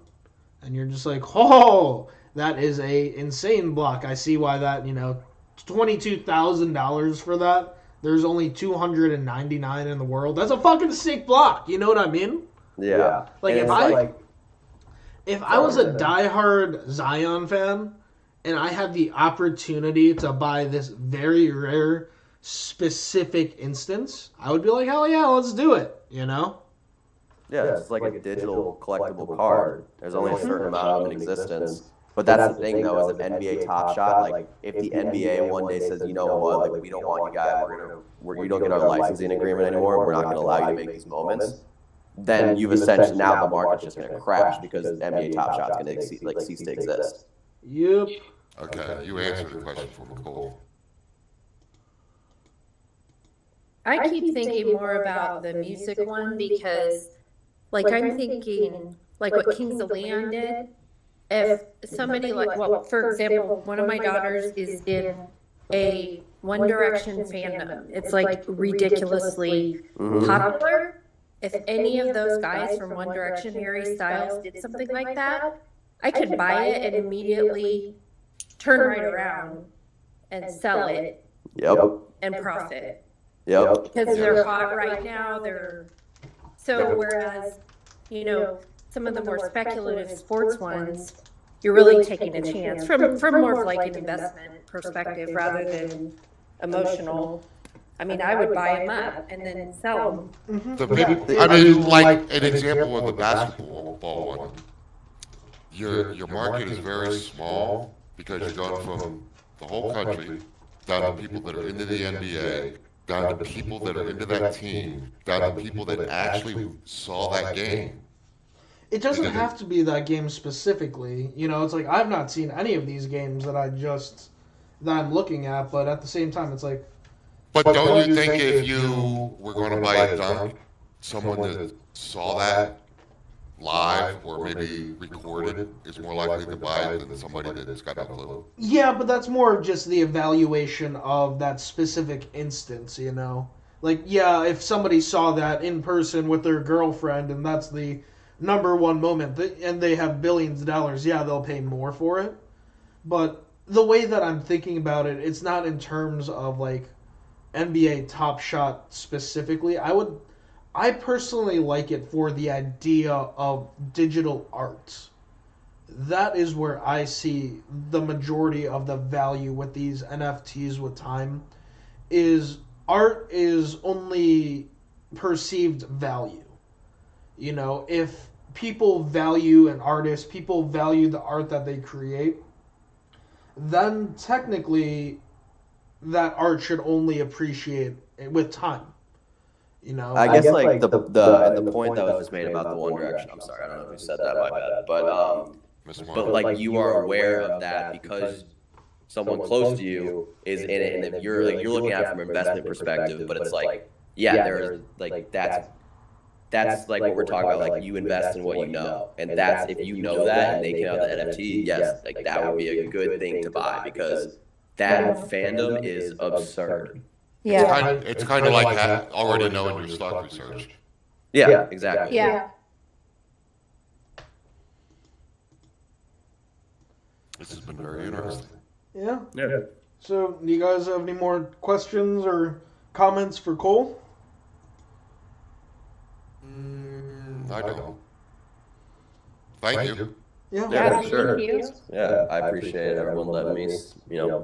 Speaker 1: and you're just like, oh, that is a insane block. I see why that, $22,000 for that. There's only 299 in the world. That's a fucking sick block. You know what I mean?
Speaker 2: Yeah.
Speaker 1: Like, if I was a diehard Zion fan and I had the opportunity to buy this very rare specific instance, I would be like, hell yeah, let's do it.
Speaker 2: Yeah, it's like a digital collectible card. There's only a certain amount of them in existence. But that's the thing, though, is an NBA Top Shot. Like, if the NBA one day says, you know what, like, we don't want you guys, you don't get our licensing agreement anymore, we're not going to allow you to make these moments, then you've essentially, now the market's just going to crash because NBA Top Shot's going to cease to exist.
Speaker 1: Yep.
Speaker 7: Okay, you answered the question for me, Cole.
Speaker 8: I keep thinking more about the music one because, like, I'm thinking, like, what Kings of Leon did. If somebody for example, one of my daughters is in a One Direction fandom. It's like ridiculously popular. if any of those guys from One Direction, Harry Styles, did something like that, I could buy it and immediately turn right around and sell it
Speaker 2: Yep.
Speaker 8: and profit.
Speaker 2: Yep.
Speaker 8: Because they're hot right now. So whereas, some of the more speculative sports ones, you're really taking a chance from more of like an investment perspective rather than emotional. I mean, I would buy them up and then sell them.
Speaker 7: I mean, like an example of the basketball one. Your market is very small because you're going from the whole country down to people that are into the NBA, down to people that are into that team, down to people that actually saw that game.
Speaker 1: It doesn't have to be that game specifically. It's like I've not seen any of these games that I'm looking at, but at the same time, it's like.
Speaker 7: But don't you think if you were going to buy a dunk, someone that saw that live or maybe recorded is more likely to buy it than somebody that's got no clue?
Speaker 1: Yeah, but that's more of just the evaluation of that specific instance, Like, yeah, if somebody saw that in person with their girlfriend and that's the number one moment and they have billions of dollars, yeah, they'll pay more for it. But the way that I'm thinking about it, it's not in terms of, like, NBA Top Shot specifically. I personally like it for the idea of digital art. That is where I see the majority of the value with these NFTs with time. Is art is only perceived value. If people value an artist, people value the art that they create, then technically that art should only appreciate with time.
Speaker 2: I guess like the point that was just made about the One Direction. I'm sorry, I don't know who said that. My bad. But like you are aware of that because someone close to you is in it, and if you're looking at it from an investment perspective. But it's like, yeah, there's like that's like what we're talking about. Like you invest in what you know, and that's if you know that and they came out the NFT, yes, like that would be a good thing to buy because that fandom is absurd.
Speaker 8: Yeah.
Speaker 7: It's kind of like already knowing your stock research.
Speaker 2: Yeah, exactly.
Speaker 8: Yeah.
Speaker 7: This has been very interesting.
Speaker 1: Yeah.
Speaker 6: Yeah.
Speaker 1: So, do you guys have any more questions or comments for Cole?
Speaker 7: I don't. Thank you.
Speaker 1: Yeah.
Speaker 2: Yeah, for sure.
Speaker 8: Thank you.
Speaker 2: Yeah, I appreciate everyone letting me,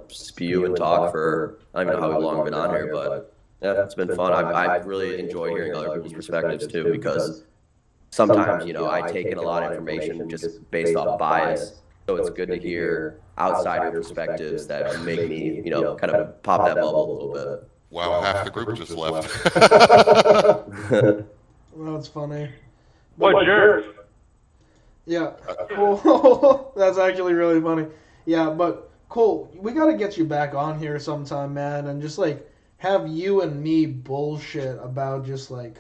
Speaker 2: spew and talk for, I don't even know how long I've been on here, but yeah, it's been fun. I really enjoy hearing other people's perspectives too, because sometimes, I take in a lot of information just based off bias. So it's good to hear outsider perspectives that make me, kind of pop that bubble a little bit.
Speaker 7: Wow, half the group just left.
Speaker 1: Well, that's funny.
Speaker 5: What jerk?
Speaker 1: Yeah, Cole. That's actually really funny. Yeah, but Cole, we got to get you back on here sometime, man, and just like have you and me bullshit about just like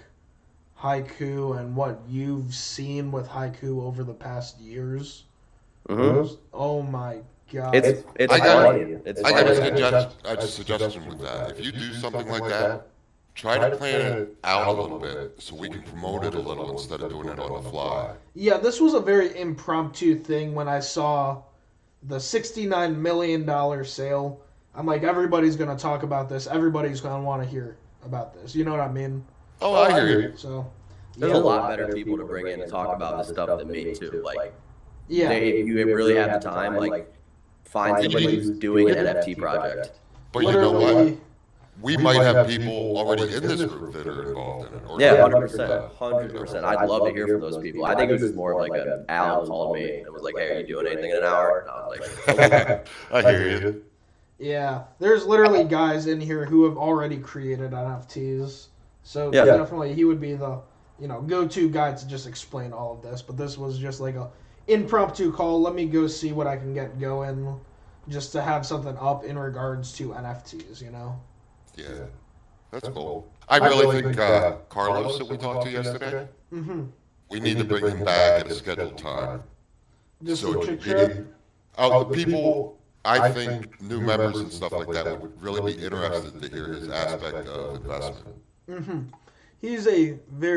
Speaker 1: HaiKhuu and what you've seen with HaiKhuu over the past years.
Speaker 2: Mm-hmm.
Speaker 1: Oh my god!
Speaker 2: It's
Speaker 7: I got
Speaker 2: funny. It's
Speaker 7: I got
Speaker 2: funny.
Speaker 7: a suggestion with that. If you do something like that, try to plan it out a little bit so we can promote it a little instead of doing it on the fly.
Speaker 1: Yeah, this was a very impromptu thing when I saw the $69 million sale. I'm like, everybody's going to talk about this. Everybody's going to want to hear about this. You know what I mean?
Speaker 7: Oh, I hear you.
Speaker 1: So,
Speaker 2: There's a lot better people to bring in and talk about this stuff than me too. Like,
Speaker 1: yeah.
Speaker 2: if you really have the time, like, find somebody who's doing an NFT project.
Speaker 7: But you know what? We might have people already in this group that are involved in it. Or
Speaker 2: Yeah, 100%. 100%. I'd love to hear from those people. I think it was just more of like an Al called me and was like, hey, are you doing anything in an hour? And I was like, okay.
Speaker 7: I hear you.
Speaker 1: Yeah, there's literally guys in here who have already created NFTs. So
Speaker 2: Yeah.
Speaker 1: definitely he would be the, go-to guy to just explain all of this. But this was just like a impromptu call. Let me go see what I can get going just to have something up in regards to NFTs,
Speaker 7: Yeah, that's cool. I really think Carlos that we talked to yesterday,
Speaker 1: Mm-hmm.
Speaker 7: we need to bring him back at a scheduled time.
Speaker 1: Just
Speaker 7: So
Speaker 1: a
Speaker 7: he
Speaker 1: chit chat.
Speaker 7: can- the people, I think new members and stuff like that would really be interested to hear his aspect of investment.
Speaker 1: Mm-hmm. He's a very